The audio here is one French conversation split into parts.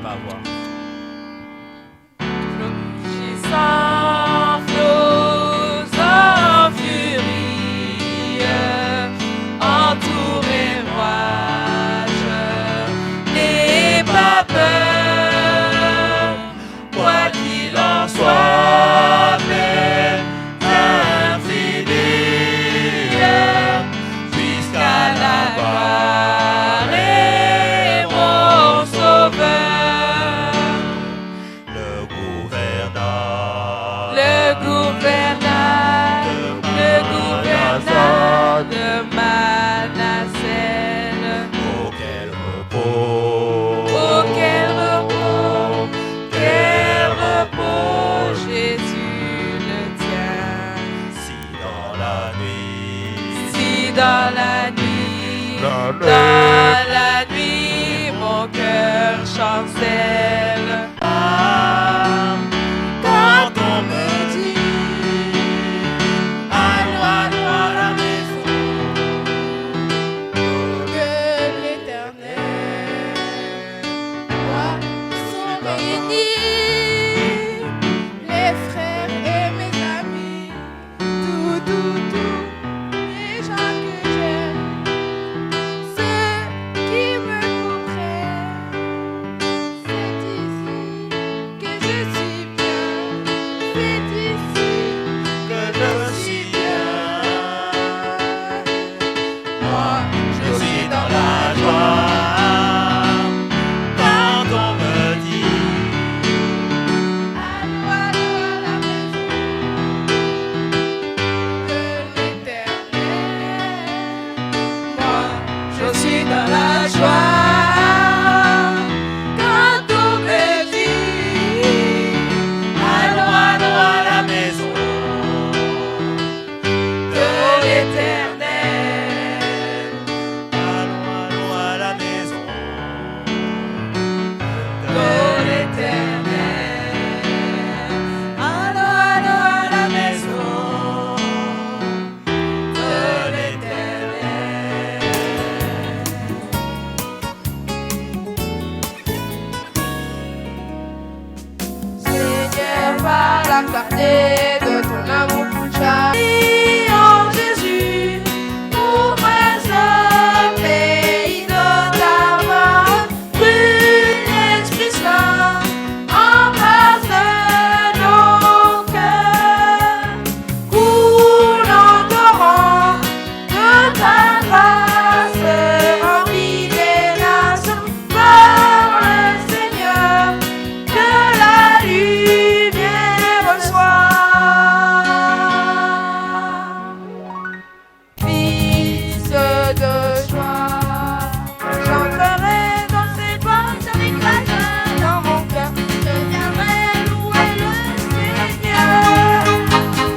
pas voir. Sans flots en furie, entouré rouage, n'aie pas peur, quoi qu'il en soit, paix infinie, jusqu'à la gloire et mon sauveur. Le gouverneur de Manassès. Oh, quel repos, quel repos, Jésus le tient. si dans la nuit, mon cœur chancelle. Quand on me dit allons à la maison, Que l'Éternel, moi, sont réunis, les frères et mes amis, tout, les gens que j'aime, ceux qui me comprennent, c'est ici que je suis bien, c'est ici que je suis bien. Moi, je suis dans la joie. Quand on me dit allons à la maison de l'Éternel. Moi, Je suis dans la joie quand on me dit allons à la maison de l'Éternel. allons à la maison De l'Éternel. Allons à la maison de l'Éternel. Seigneur, par la clarté de ton amour, Prie en Jésus, ouvre ce pays de ta voix, brûle l'Esprit Saint, embrasse nos cœurs, coule en torrent de ta grâce, remplis les nations par le Seigneur, que la lumière soit. fils de joie, j'entrerai dans ses portes avec la joie dans mon cœur. Je viendrai louer le Seigneur.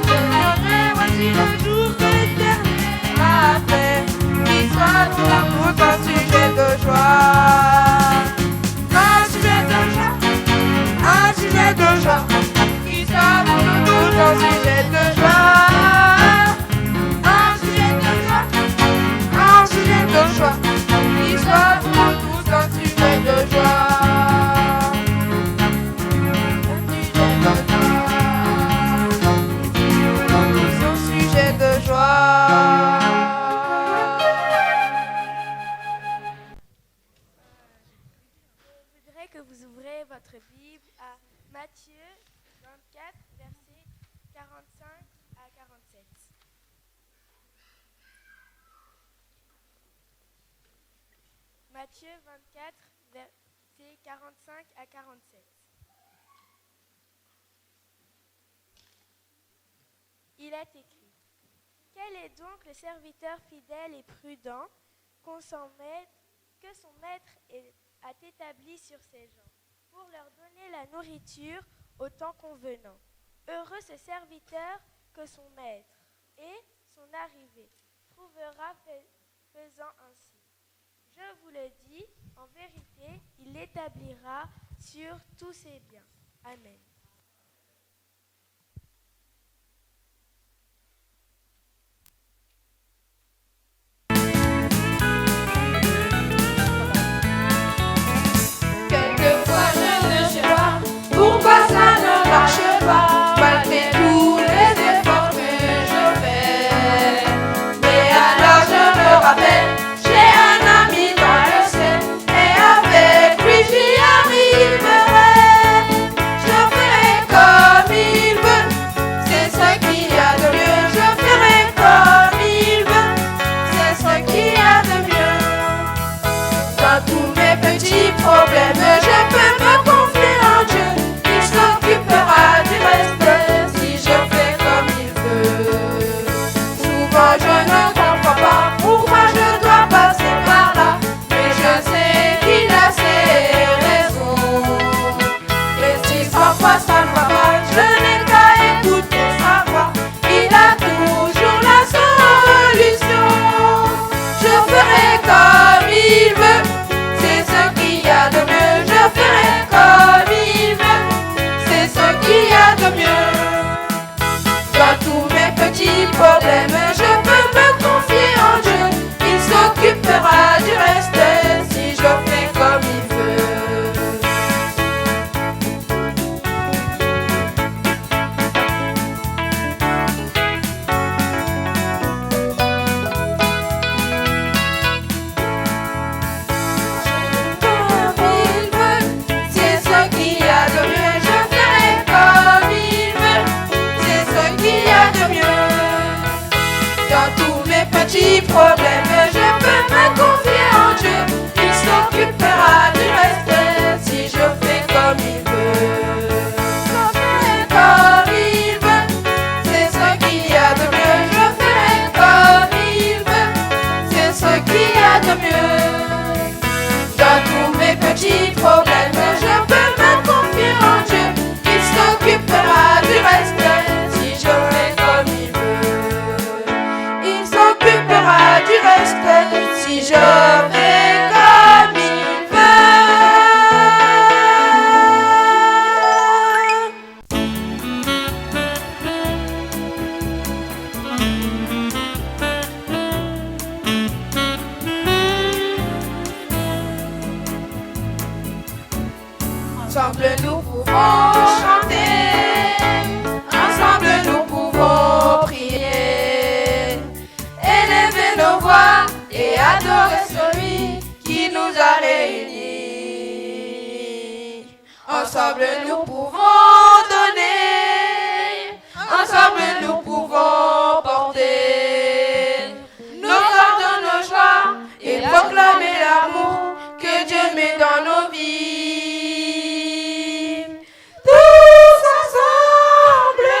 Je viendrai, voici le jour que l'Éternel a fait. Qu'il soit ton amour un sujet de joie. Un sujet de joie, un sujet de joie. Qu'il soit pour nous tous un sujet de joie. Un sujet de joie, un sujet de joie. Qu'il soit pour nous tous un sujet de joie. Un sujet de joie. Pour nous tous un sujet de joie. Je voudrais que vous ouvrez votre Bible à Matthieu 24, versets 45 à 47. Matthieu 24, versets 45 à 47. Il est écrit: Quel est donc le serviteur fidèle et prudent que son maître a établi sur ses gens, pour leur donner la nourriture au temps convenant? Heureux ce serviteur que son maître, et son arrivée, trouvera faisant ainsi. Je vous le dis, en vérité, il l'établira sur tous ses biens. Amen. Quelquefois je petits problèmes, je peux me confier en Dieu. Il s'occupera du reste si je fais comme il veut. Comme il veut, c'est ce qu'il y a de mieux. Je ferai comme il veut, c'est ce qu'il y a de mieux. Dans tous mes petits problèmes, je peux me confier en Dieu. Il s'occupera du reste si je fais comme il veut. Il s'occupera du reste si je fais comme il veut. Ensemble nous pouvons chanter, ensemble nous pouvons prier, élever nos voix et adorer celui qui nous a réunis. Ensemble nous pouvons donner, ensemble nous pouvons porter nos fardeaux, nos joies et proclamer l'amour que Dieu met dans nos vies. Tous ensemble,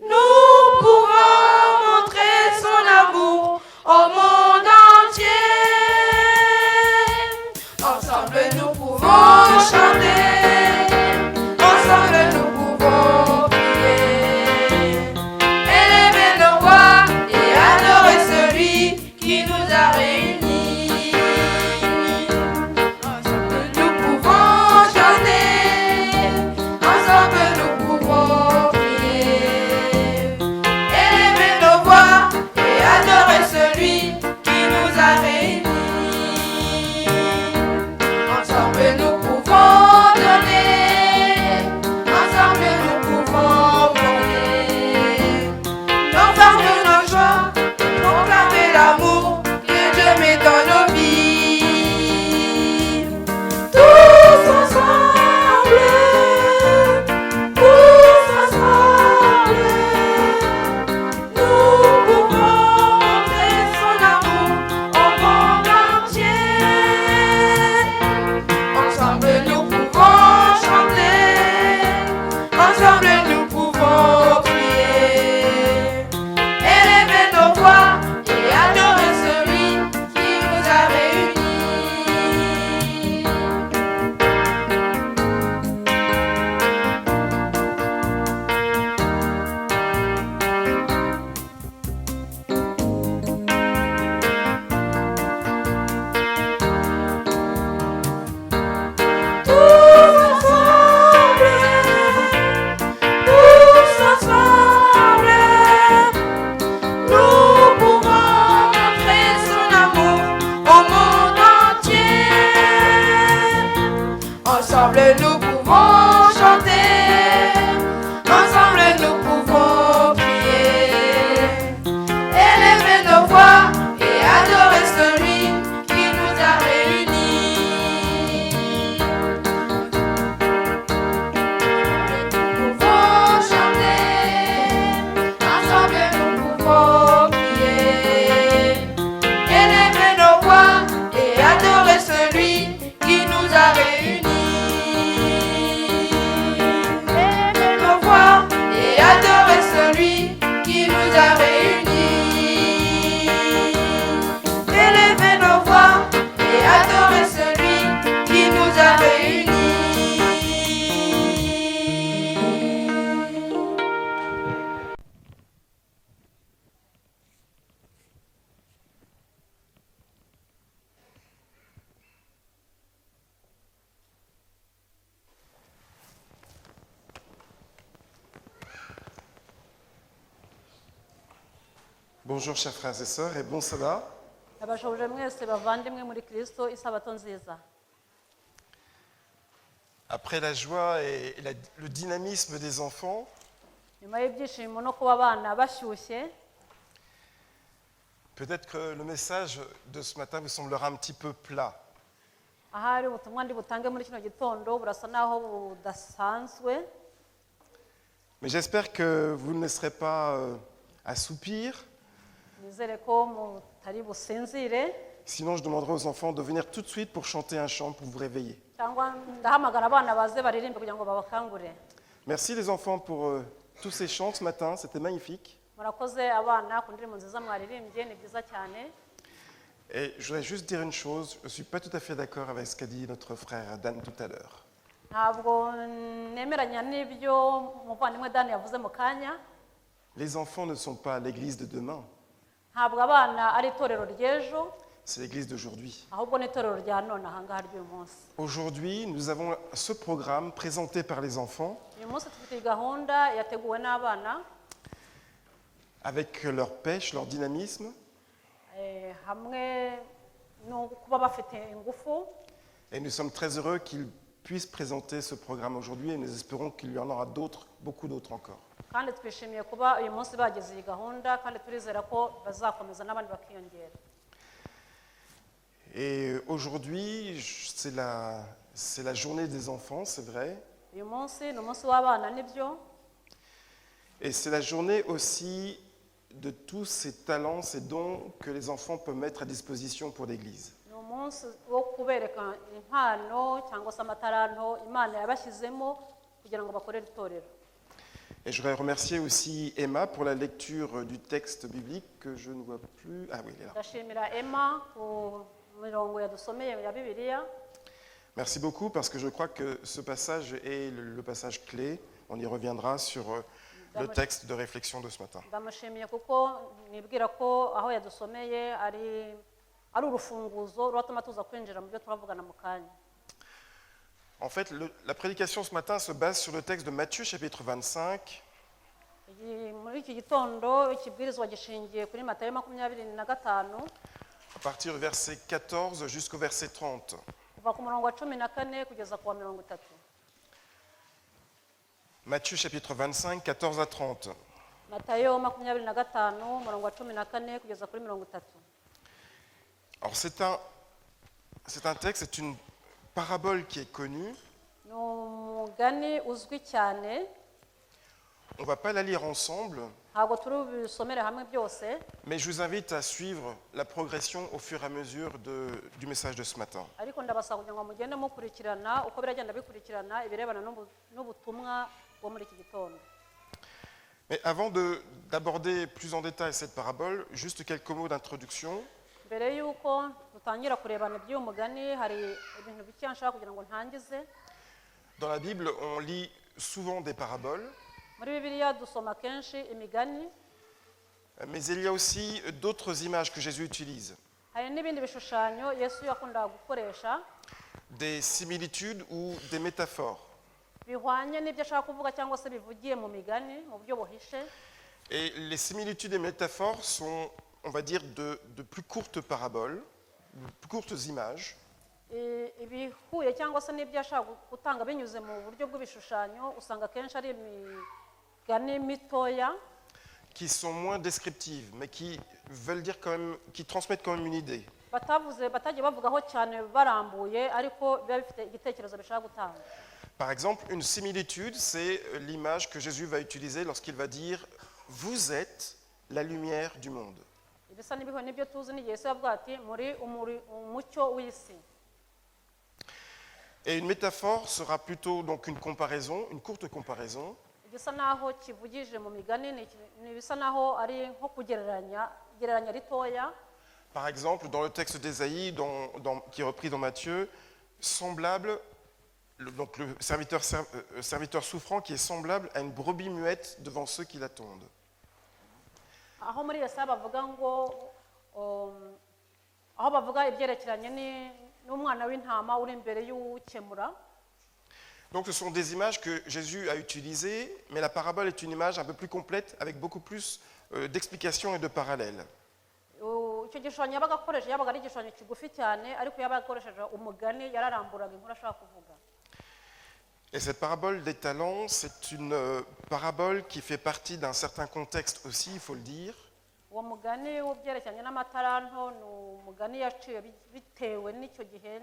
nous pouvons montrer son amour au monde entier. Ensemble nous pouvons chanter, ensemble nous pouvons prier, élever nos voix et adorer celui qui nous a réunis. Ensemble nous pouvons chanter, ensemble nous pouvons prier, élever nos voix et adorer celui qui nous a réunis. Ensemble nous pouvons donner, ensemble nous pouvons porter nos fardeaux, nos joies, proclamer l'amour que Dieu met dans nos vies. Tous ensemble, nous pouvons montrer son amour au monde entier. Ensemble nous pouvons chanter, ensemble nous pouvons prier, élever nos voix et adorer celui qui nous a réunis. Tous ensemble, nous pouvons montrer son amour au monde entier. Ensemble nous pouvons chanter, ensemble nous pouvons prier, élever nos voix et adorer celui qui nous a réunis. Nous pouvons chanter, ensemble nous pouvons prier, élever nos voix et adorer celui qui nous a réunis. Élever nos voix et adorer celui qui nous a réunis. Élever nos voix et adorer celui qui nous a réunis. Bonjour chers frères et sœurs et bon sabbat. abashoboje mwese bavandimwe muri Kristo isabato nziza. Après la joie et le dynamisme des enfants, nyuma y'ibyishimo no kuba abana bashyushye, peut-être que le message de ce matin vous semblera un petit peu plat. ahari ubutumwa ndi butange muri kino gitondo burasa naho budasanzwe. Mais j'espère que vous ne laisserez pas assoupir. nizere ko mutari businzire Sinon, je demanderai aux enfants de venir tout de suite pour chanter un chant pour vous réveiller. cyangwa ndahamagara abana baze baririmbe kugira ngo babakangure. Merci les enfants pour tous ces chants ce matin, c'était magnifique. Murakoze abana ku ndirimbo nziza mwaririmbye, ni byiza cyane. Et je voudrais juste dire une chose, je ne suis pas tout à fait d'accord avec ce qu'a dit notre frère Dan tout à l'heure. Ntabwo nemeranya n'ibyo umuvandimwe Dan yavuze mu kanya. Les enfants ne sont pas l'église de demain, Ntabwo abana ari itorero ry'ejo, c'est l'église d'aujourd'hui. ahubwo ni itorero rya none aha ngaha ry'uyu munsi. Aujourd'hui, nous avons ce programme présenté par les enfants Uyu munsi dufite gahunda yateguwe n'abana avec leur pêche, leur dynamisme. hamwe no kuba bafite ingufu. Et nous sommes très heureux qu'ils puissent présenter ce programme aujourd'hui et nous espérons qu'il y en aura d'autres, beaucoup d'autres encore. Kandi twishimiye kuba uyu munsi bagize iyi gahunda, kandi turizera ko bazakomeza n'abandi bakiyongera. Et aujourd'hui, c'est la journée des enfants, c'est vrai. Uyu munsi ni umunsi w'abana nibyo, Et c'est la journée aussi de tous ces talents, ces dons que les enfants peuvent mettre à disposition pour l'Église. ni umunsi wo kubereka impano cyangwa se amataranto Imana yabashyizemo kugira ngo bakorere itorero. Et je voudrais remercier aussi Emma pour la lecture du texte biblique que je ne vois plus. Ah oui, il est là. Ndashimira Emma ku mirongo yadusomeye ya Bibiliya. Merci beaucoup parce que je crois que ce passage est le passage clé. On y reviendra sur le texte de réflexion de ce matin. Ndamushimiye kuko nibwira ko aho yadusomeye ari urufunguzo ruratuma tuza kwinjira mu byo turavugana mu kanya. En fait, la prédication ce matin se base sur le texte de Matthieu chapitre 25. Muri iki gitondo ikibwirizwa gishingiye kuri Matayo 25 À partir du verset 14 jusqu'au verset 30. kuva ku murongo wa 14 kugeza ku wa 30. Matthieu chapitre 25, 14 à 30. Matayo 25 umurongo wa 14 kugeza kuri 30. Alors c'est un texte, c'est une parabole qui est connue. Ni umugani uzwi cyane, On ne va pas la lire ensemble, ntabwo turi bubisomere hamwe byose, mais je vous invite à suivre la progression au fur et à mesure du message de ce matin. ariko ndabasaba kugira ngo mugende mukurikirana uko biragenda bikurikirana ibirebana n'ubutumwa bwo muri iki gitondo. Mais avant d'aborder plus en détail cette parabole, juste quelques mots d'introduction. Mbere y'uko dutangira kurebana iby'uyu mugani, hari ibintu bike nshaka kugira ngo ntangize. Dans la Bible, on lit souvent des paraboles, Muri Bibiliya dusoma kenshi imigani, mais il y a aussi d'autres images que Jésus utilise, hari n'ibindi bishushanyo Yesu yakundaga gukoresha des similitudes ou des métaphores. bihwanye n'ibyo ashaka kuvuga cyangwa se bivugiye mu migani mu buryo buhishe. Et les similitudes et métaphores sont, on va dire, de plus courtes paraboles, de plus courtes images, Ibihuye cyangwa se n'ibyo ashaka gutanga binyuze mu buryo bw'ibishushanyo usanga kenshi ari imigani mitoya qui sont moins descriptives, mais qui veulent dire quand même, qui transmettent quand même une idée. batagiye bavugaho cyane barambuye ariko biba bifite igitekerezo bishaka gutanga. Par exemple, une similitude, c'est l'image que Jésus va utiliser lorsqu'il va dire « Vous êtes la lumière du monde ». Ibisa n'ibihuye n'ibyo tuzi n'igihe Yesu yavuga ati muri umucyo w'isi. Et une métaphore sera plutôt donc une comparaison, une courte comparaison, Igisa naho kivugije mu migani ni ibisa naho ari nko kugereranya ritoya. par exemple dans le texte d'Ésaïe qui est repris dans Matthieu, semblable, donc le serviteur souffrant qui est semblable à une brebis muette devant ceux qui l'attendent. Aho muri Yesaya bavuga ngo aho bavuga ibyerekeranye n'umwana w'intama uri imbere y'ukemura. Donc ce sont des images que Jésus a utilisées, mais la parabole est une image un peu plus complète avec beaucoup plus d'explications et de parallèles. Icyo gishushanyo yabaga akoresha yabaga ari igishushanyo kigufi cyane, ariko yabaga akoresheje umugani yararamburaga inkuru ashaka kuvuga. Et cette parabole des talents, c'est une parabole qui fait partie d'un certain contexte aussi, il faut le dire. Uwo mugani w'ibyerekeranye n'amataranto ni umugani yaciye bitewe n'icyo gihe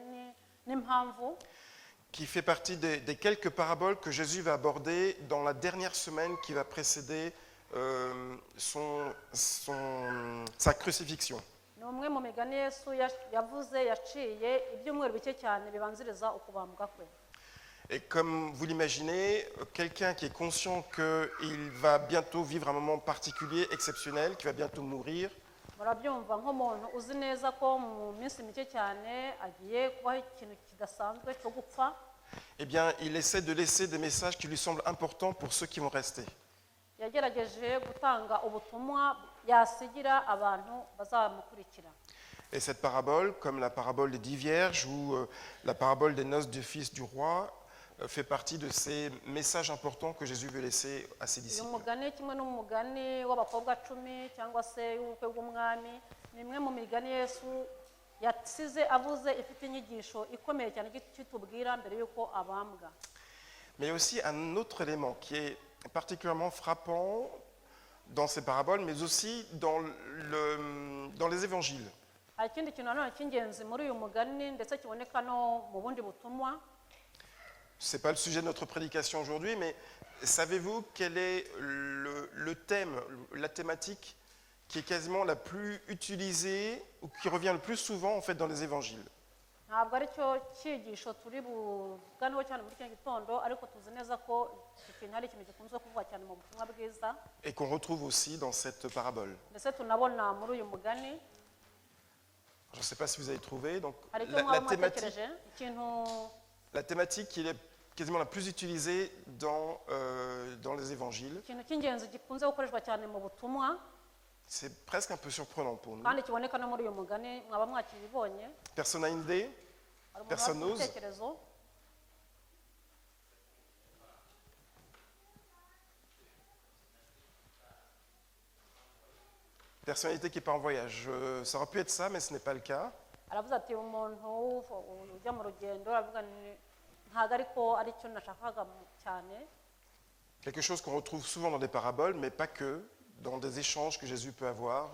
n'impamvu. qui fait partie des quelques paraboles que Jésus va aborder dans la dernière semaine qui va précéder sa crucifixion. ni umwe mu migani yesu yavuze yaciye ibyumweru bike cyane bibanziriza ukubambwa kwe. Et comme vous l'imaginez, quelqu'un qui est conscient qu'il va bientôt vivre un moment particulier, exceptionnel, qu'il va bientôt mourir, murabyumva nk'umuntu uzi neza ko mu minsi mike cyane agiye kubaho ikintu kidasanzwe cyo gupfa, eh bien, il essaie de laisser des messages qui lui semblent importants pour ceux qui vont rester. yagerageje gutanga ubutumwa yasigira abantu bazamukurikira. Et cette parabole, comme la parabole des 10 vierges ou la parabole des noces du fils du roi, fait partie de ces messages importants que Jésus veut laisser à ses uyu disciples. mugani kimwe n'umugani w'abakobwa 10 cyangwa se y'ubukwe bw'umwami ni imwe mu migani yesu yasize avuze ifite inyigisho ikomeye cyane kitubwira mbere y'uko abambwa. Mais il y a aussi un autre élément qui est particulièrement frappant dans ces paraboles, mais aussi dans les évangiles. hari ikindi kintu nanone cy'ingenzi muri uyu mugani ndetse kiboneka no mu bundi butumwa. Ce n'est pas le sujet de notre prédication aujourd'hui, mais savez-vous quel est le thème, la thématique qui est quasiment la plus utilisée ou qui revient le plus souvent en fait dans les évangiles? ntabwo ari cyo cyigisho turi buganeho cyane muri kino gitondo, ariko tuzi neza ko iki kintu ari ikintu gikunze kuvugwa cyane mu butumwa bwiza Et qu'on retrouve aussi dans cette parabole. ndetse tunabona muri uyu mugani. Je ne sais pas si vous avez trouvé. Donc, hari icyo la mwaba thématique, mwatekereje ikintu la thématique qui est quasiment la plus utilisée dans les évangiles, ikintu cy'ingenzi gikunze gukoreshwa cyane mu butumwa c'est presque un peu surprenant pour nous. kandi kiboneka no muri uyu mugani, mwaba mwakibibonye. Personne n'a une idée? hari umuntu Personne wafite n'ose? ibitekerezo? Personnalité qui n'est pas en voyage. Ça aurait pu être ça, mais ce n'est pas le cas. aravuze ati umuntu ujya mu rugendo aravuga ntabwo ariko ari cyo nashakaga cyane. Quelque chose qu'on retrouve souvent dans des paraboles, mais pas que, dans des échanges que Jésus peut avoir.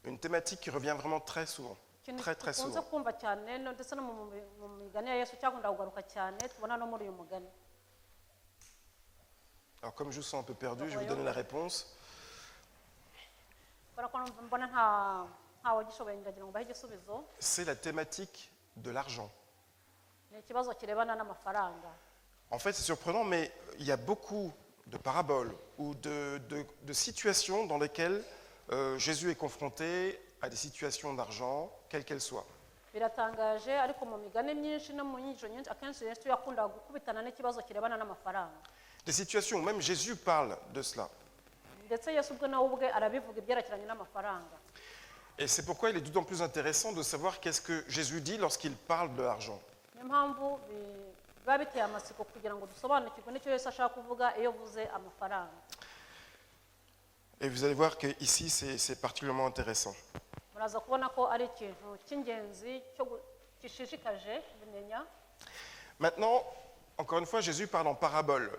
Une thématique qui revient vraiment très souvent. ikintu Très, très dukunze souvent. kumva cyane ndetse no mu migani ya yesu cyakunda kugaruka cyane tubona no muri uyu mugani. Alors comme je vous sens un peu perdu, je vais vous donner la réponse. kubera ko mbona ntawe gishoboye ndagira ngo bahe igisubizo. C'est la thématique de l'argent. Ni ikibazo kirebana n'amafaranga. En fait, c'est surprenant, mais il y a beaucoup de paraboles ou de situations dans lesquelles Jésus est confronté à des situations d'argent, quelles qu'elles soient. Biratangaje ariko mu migani myinshi no mu nyigisho nyinshi akenshi yesu yakundaga gukubitana n'ikibazo kirebana n'amafaranga. Des situations où même Jésus parle de cela. ndetse yesu ubwe nawe ubwe arabivuga ibyerekeranye n'amafaranga. Et c'est pourquoi il est d'autant plus intéressant de savoir qu'est-ce que Jésus dit lorsqu'il parle de l'argent. niyo mpamvu biba biteye amatsiko kugira ngo dusobanukirwe n'icyo yesu ashaka kuvuga iyo avuze amafaranga. Et vous allez voir qu'ici, c'est particulièrement intéressant. muraza kubona ko ari ikintu cy'ingenzi gishishikaje kumenya. Maintenant, encore une fois, Jésus parle en parabole.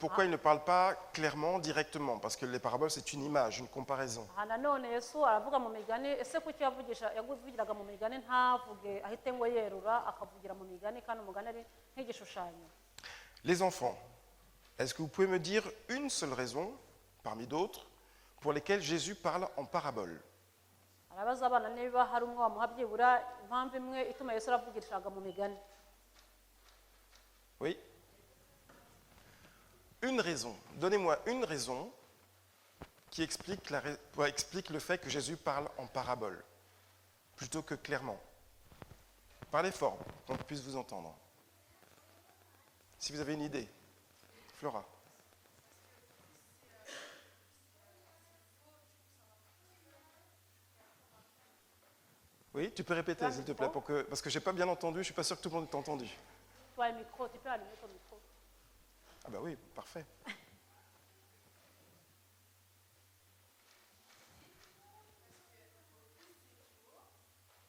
Pourquoi il ne parle pas clairement, directement? Parce que les paraboles, c'est une image, une comparaison. aha nanone yesu aravuga mu migani, ese kuki yavugiraga mu migani ntavuge ahite ngo yerura akavugira mu migani kandi umugani ari nk'igishushanyo. Les enfants, est-ce que vous pouvez me dire une seule raison, parmi d'autres, pour lesquelles Jésus parle en parabole? arabaza abana niba hari umwe wamuha byibura impamvu imwe ituma yesu aravugishaga mu migani. Oui? Une raison. Donnez-moi une raison qui explique le fait que Jésus parle en parabole, plutôt que clairement. Parlez fort, qu'on puisse vous entendre. Si vous avez une idée. Flora. Oui, tu peux répéter, s'il te plaît, parce que je n'ai pas bien entendu, je ne suis pas sûr que tout le monde ait entendu. Toi, micro, tu peux allumer ton micro. Ah bah oui, parfait.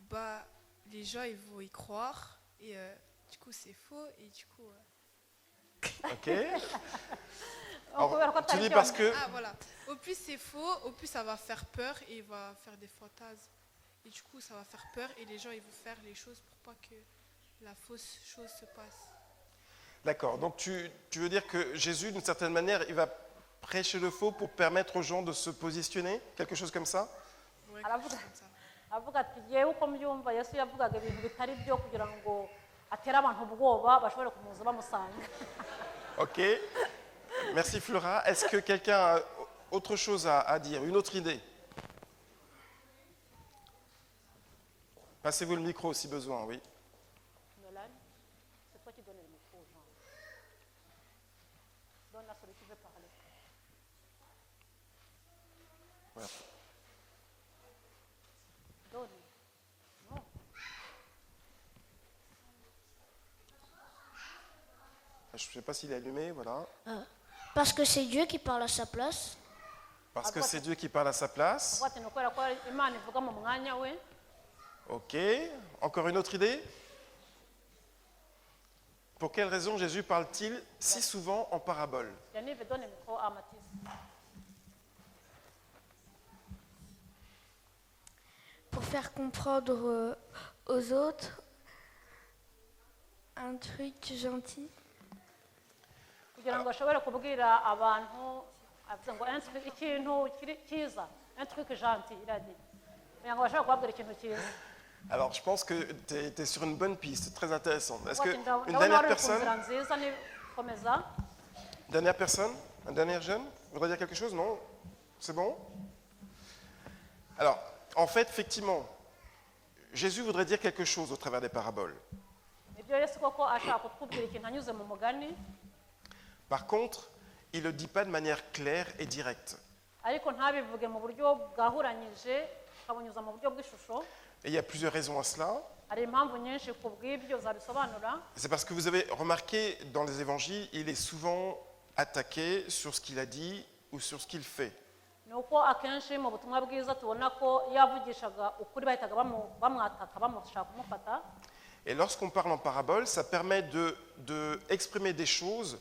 Bah, les gens ils vont y croire et du coup c'est faux et du coup. Ok. Alors, tu dis parce que. Ah voilà. Au plus c'est faux, au plus ça va faire peur et il va faire des fantasmes. Et du coup ça va faire peur et les gens ils vont faire les choses pour pas que la fausse chose se passe. D'accord, donc tu veux dire que Jésus, d'une certaine manière, il va prêcher le faux pour permettre aux gens de se positionner? Quelque chose comme ça? Ouais, Aravuga- quelque chose comme ça. avuga ati yewe uko mbyumva yesu yavugaga ibintu bitari byo kugira ngo atere abantu ubwoba bashobore kumuza bamusanga. Ok. Merci Flora. Est-ce que quelqu'un a autre chose à dire? Une autre idée? Passez-vous le micro si besoin, oui. Nolan, c'est toi qui donnes le micro aux gens. Donne à celui qui veut parler. Voilà. Donne. Non. Je ne sais pas s'il est allumé, voilà. Parce que c'est Dieu qui parle à sa place. Parce que c'est Dieu qui parle à sa place. Avuga ati ni ukubera ko Imana ivuga mu mwanya we. Ok. Encore une autre idée? Pour quelle raison Jésus parle-t-il si souvent en parabole? Yanive donne le micro à Mathis. Pour faire comprendre aux autres un truc gentil. Kugira ngo ashobore kubwira abantu avuze ngo ikintu cyiza, un truc gentil, il a dit. Kugira ngo bashobore kubabwira ikintu cyiza. Alors, je pense que tu es sur une bonne piste, très intéressant. Est-ce Avuga ati, qu'une ndabona dernière wari uri ku nzira personne, nziza ni komeza. dernière personne, un dernier jeune, voudrait dire quelque chose? Non? C'est bon? Alors, en fait, effectivement, Jésus voudrait dire quelque chose au travers des paraboles. Ibyo Yesu koko ashaka kutubwira ikintu anyuze mu mugani, Par contre, il ne le dit pas de manière claire et directe. ariko ntabivuge mu buryo bwahuranyije, akabunyuza mu buryo bw'ishusho. Et il y a plusieurs raisons à cela. Hari impamvu nyinshi ku bw'ibyo zabisobanura. C'est parce que vous avez remarqué dans les évangiles, il est souvent attaqué sur ce qu'il a dit ou sur ce qu'il fait. Ni uko akenshi mu butumwa bwiza tubona ko iyo yavugishaga ukuri bahitaga bamwataka bamushaka kumufata. Et lorsqu'on parle en parabole, ça permet de exprimer des choses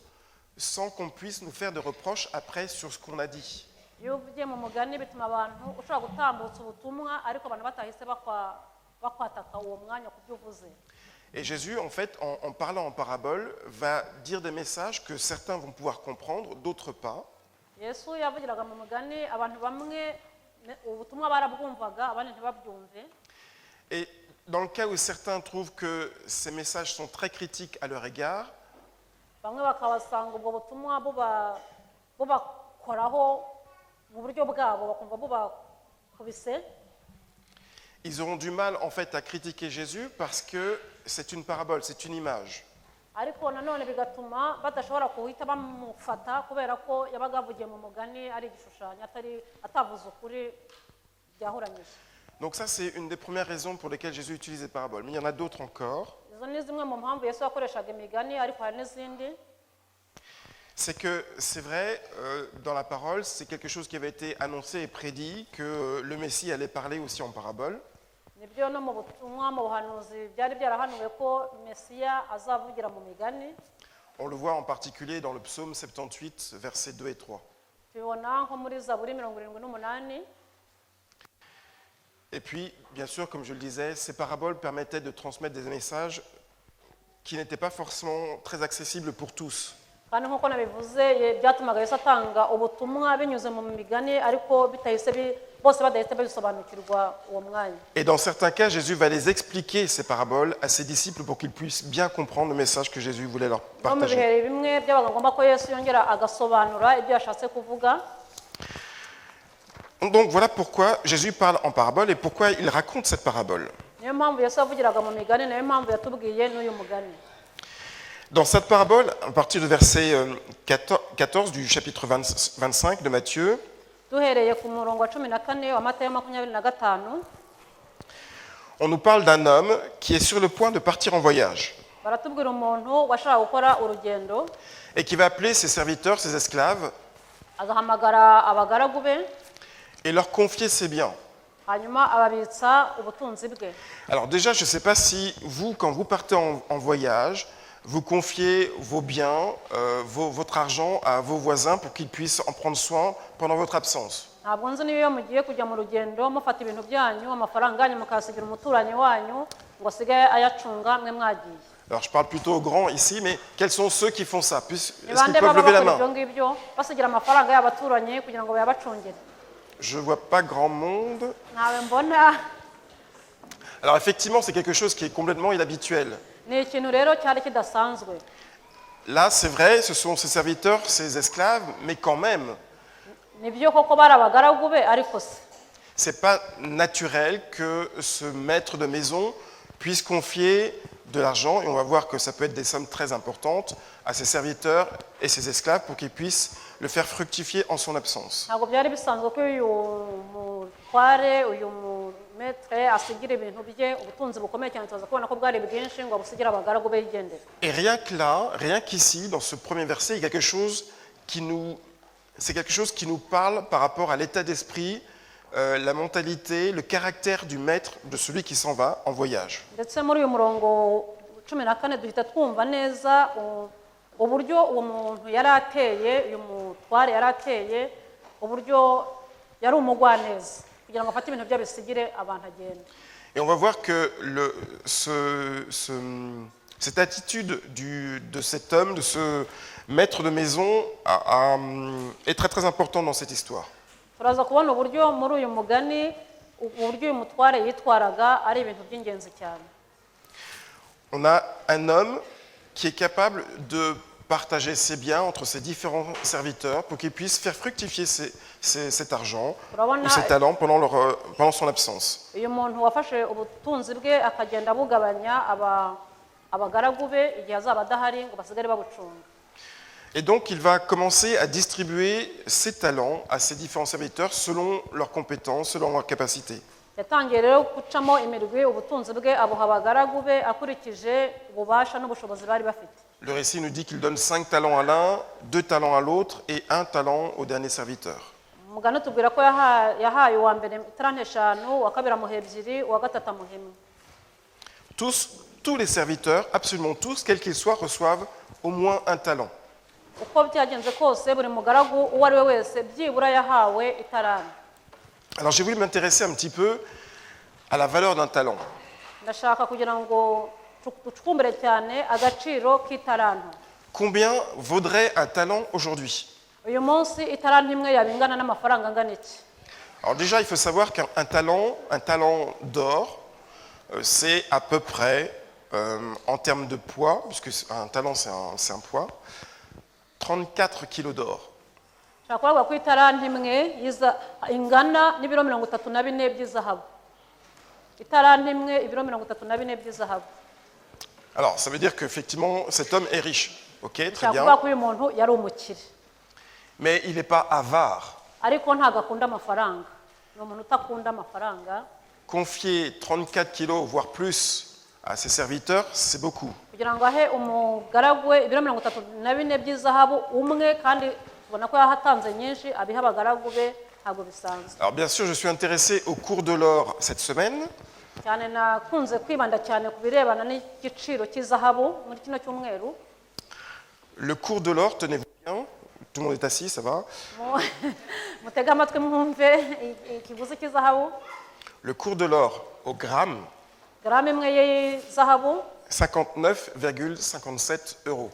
sans qu'on puisse nous faire de reproches après sur ce qu'on a dit. Iyo uvugiye mu mugani bituma abantu ushobora gutambutsa ubutumwa ariko abantu batahise bakwataka uwo mwanya ku byo uvuze. Et Jésus, en fait, en parlant en parabole, va dire des messages que certains vont pouvoir comprendre, d'autres pas. Yesu yavugiraga mu mugani abantu bamwe ubutumwa barabwumvaga abandi ntibabyumve. Et dans le cas où certains trouvent que ces messages sont très critiques à leur égard, Bamwe bakabasanga ubwo butumwa bubakoraho mu buryo bwabo bakumva bubakubise. ils auront du mal en fait à critiquer Jésus parce que c'est une parabole, c'est une image. Ariko nanone bigatuma badashobora kuhita bamufata kubera ko yabaga avugiye mu mugani ari igishushanyo atavuze ukuri byahuranyije. Donc ça, c'est une des premières raisons pour lesquelles Jésus utilise les paraboles. Mais il y en a d'autres encore. Izo ni zimwe mu mpamvu Yesu yakoreshaga imigani ariko hari n'izindi. C'est que, c'est vrai, dans la parole, c'est quelque chose qui avait été annoncé et prédit, que le Messie allait parler aussi en parabole. Nibyo no mu butumwa mu buhanuzi byari byarahanuwe ko Mesiya azavugira mu migani. On le voit en particulier dans le psaume 78, versets 2 et 3. Tubibona nko muri Zaburi 78. Et puis, bien sûr, comme je le disais, ces paraboles permettaient de transmettre des messages qui n'étaient pas forcément très accessibles pour tous. Kandi nk'uko nabivuze byatumaga Yesu atanga ubutumwa binyuze mu migani ariko bose badahita babisobanukirwa uwo mwanya. Et dans certains cas, Jésus va les expliquer, ces paraboles, à ses disciples pour qu'ils puissent bien comprendre le message que Jésus voulait leur No mu partager. bihe bimwe byabaga ngombwa ko Yesu yongera agasobanura ibyo yashatse kuvuga. Donc voilà pourquoi Jésus parle en parabole et pourquoi il raconte cette parabole. Niyo mpamvu Yesu yavugiraga mu migani, niyo mpamvu yatubwiye n'uyu mugani. Dans cette parabole, à partir du verset 14 du chapitre 25 de Matthieu, Duhereye ku murongo wa 14 wa Matayo 25, on nous parle d'un homme qui est sur le point de partir en voyage baratubwira umuntu washaka gukora urugendo et qui va appeler ses serviteurs, ses esclaves, agahamagara abagaragu be et leur confier ses biens. hanyuma ababitsa ubutunzi bwe. Alors déjà, je ne sais pas si vous, quand vous partez en voyage, vous confiez vos biens, votre argent à vos voisins pour qu'ils puissent en prendre soin pendant votre absence. Ntabwo nzi niyo mugiye kujya mu rugendo mufata ibintu byanyu amafaranga yanyu mukasigira umuturanyi wanyu ngo asigaye ayacunga mwe mwagiye. Alors je parle plutôt aux grands ici, mais quels sont ceux qui font ça? ni Est-ce qu'ils bande peuvent baba lever la bakora ibyo main? ngibyo basigira amafaranga y'abaturanyi kugira ngo bayabacungire? Je ne vois pas grand monde. ntawe mbona. Alors effectivement, c'est quelque chose qui est complètement inhabituel. Ni ikintu rero cyari kidasanzwe. Là, c'est vrai, ce sont ses serviteurs, ses esclaves, mais quand même, Ni byo koko bari abagaragu be, ariko se c'est pas naturel que ce maître de maison puisse confier de l'argent, et on va voir que ça peut être des sommes très importantes, à ses serviteurs et ses esclaves pour qu'ils puissent le faire fructifier en son absence. ntabwo byari bisanzwe ko uyu mutware uyu mumetre asigira ibintu bye ubutunzi bukomeye cyane, tuza kubona ko bwari bwinshi ngo abusigire abagaragu be yigendere. Et rien que là, rien qu'ici, dans ce premier verset, il y a quelque chose qui nous, c'est quelque chose qui nous parle par rapport à l'état d'esprit, la mentalité, le caractère du maître, de celui qui s'en va en voyage. Ndetse muri uyu murongo 14 duhita twumva neza uburyo uwo muntu yari ateye, uyu mutware yari ateye, uburyo yari umugwaneza kugira ngo afate ibintu bye bisigire abantu agenda. Et on va voir que cette attitude de cet homme, de ce maître de maison, est très très importante dans cette histoire. Turaza kubona uburyo muri uyu mugani uburyo uyu mutware yitwaraga ari ibintu by'ingenzi cyane. On a un homme qui est capable de partager ses biens entre ses différents serviteurs pour qu'ils puissent faire fructifier cet argent ou ses talents pendant son absence. Uyu muntu wafashe ubutunzi bwe akagenda bugabanya abagaragu be igihe azaba adahari ngo basigare babucunga. Et donc il va commencer à distribuer ses talents à ses différents serviteurs selon leurs compétences, selon leurs capacités. Yatangiye rero gucamo imirwi ubutunzi bwe abuha abagaragu be akurikije ububasha n'ubushobozi bari bafite. Le récit nous dit qu'il donne 5 talents à l'un, 2 talents à l'autre et 1 talent au dernier serviteur. Umugani utubwira ko yahaye uwa mbere itarante 5, uwa kabiri amuha 2, uwa gatatu amuha 1. Tous les serviteurs, absolument tous, quels qu'ils soient, reçoivent au moins 1 talent. Uko byagenze kose buri mugaragu uwo ari we wese byibura yahawe itarante. Alors j'ai voulu m'intéresser un petit peu à la valeur d'un talent. Ndashaka kugira ngo tucukumbere cyane agaciro k'itarante. Combien vaudrait un talent aujourd'hui? Uyu munsi itarante imwe yabingana n'amafaranga angana iki? Alors déjà, il faut savoir qu'un talent d'or, c'est à peu près, en termes de poids, puisque un talent c'est un poids, 34 kilos d'or. Nshaka kuvuga ko itarante imwe ingana n'ibiro 34 by'izahabu. Itarante imwe ibiro 34 by'izahabu. Alors, ça veut dire qu'effectivement, cet homme est riche. Ok, très Nshaka bien. kuvuga ko uyu muntu yari umukire. Mais il n'est pas avare. Ariko ntabwo akunda amafaranga. Ni umuntu utakunda amafaranga. Confier 34 kilos, voire plus, à ses serviteurs, c'est beaucoup. Kugira ngo ahe umugaragu we ibiro 34 by'izahabu umwe kandi ubona ko yahatanze nyinshi abiha abagaragu be ntabwo bisanzwe. Alors bien sûr, je suis intéressé au cours de l'or cette semaine. Cyane nakunze kwibanda cyane ku birebana n'igiciro cy'izahabu muri kino cyumweru. Le cours de l'or, tenez-vous bien, tout le monde est assis, ça va. Mutega amatwi mwumve ikiguzi cy'izahabu. Le cours de l'or au gramme, Gramme imwe y'izahabu 59,57 euros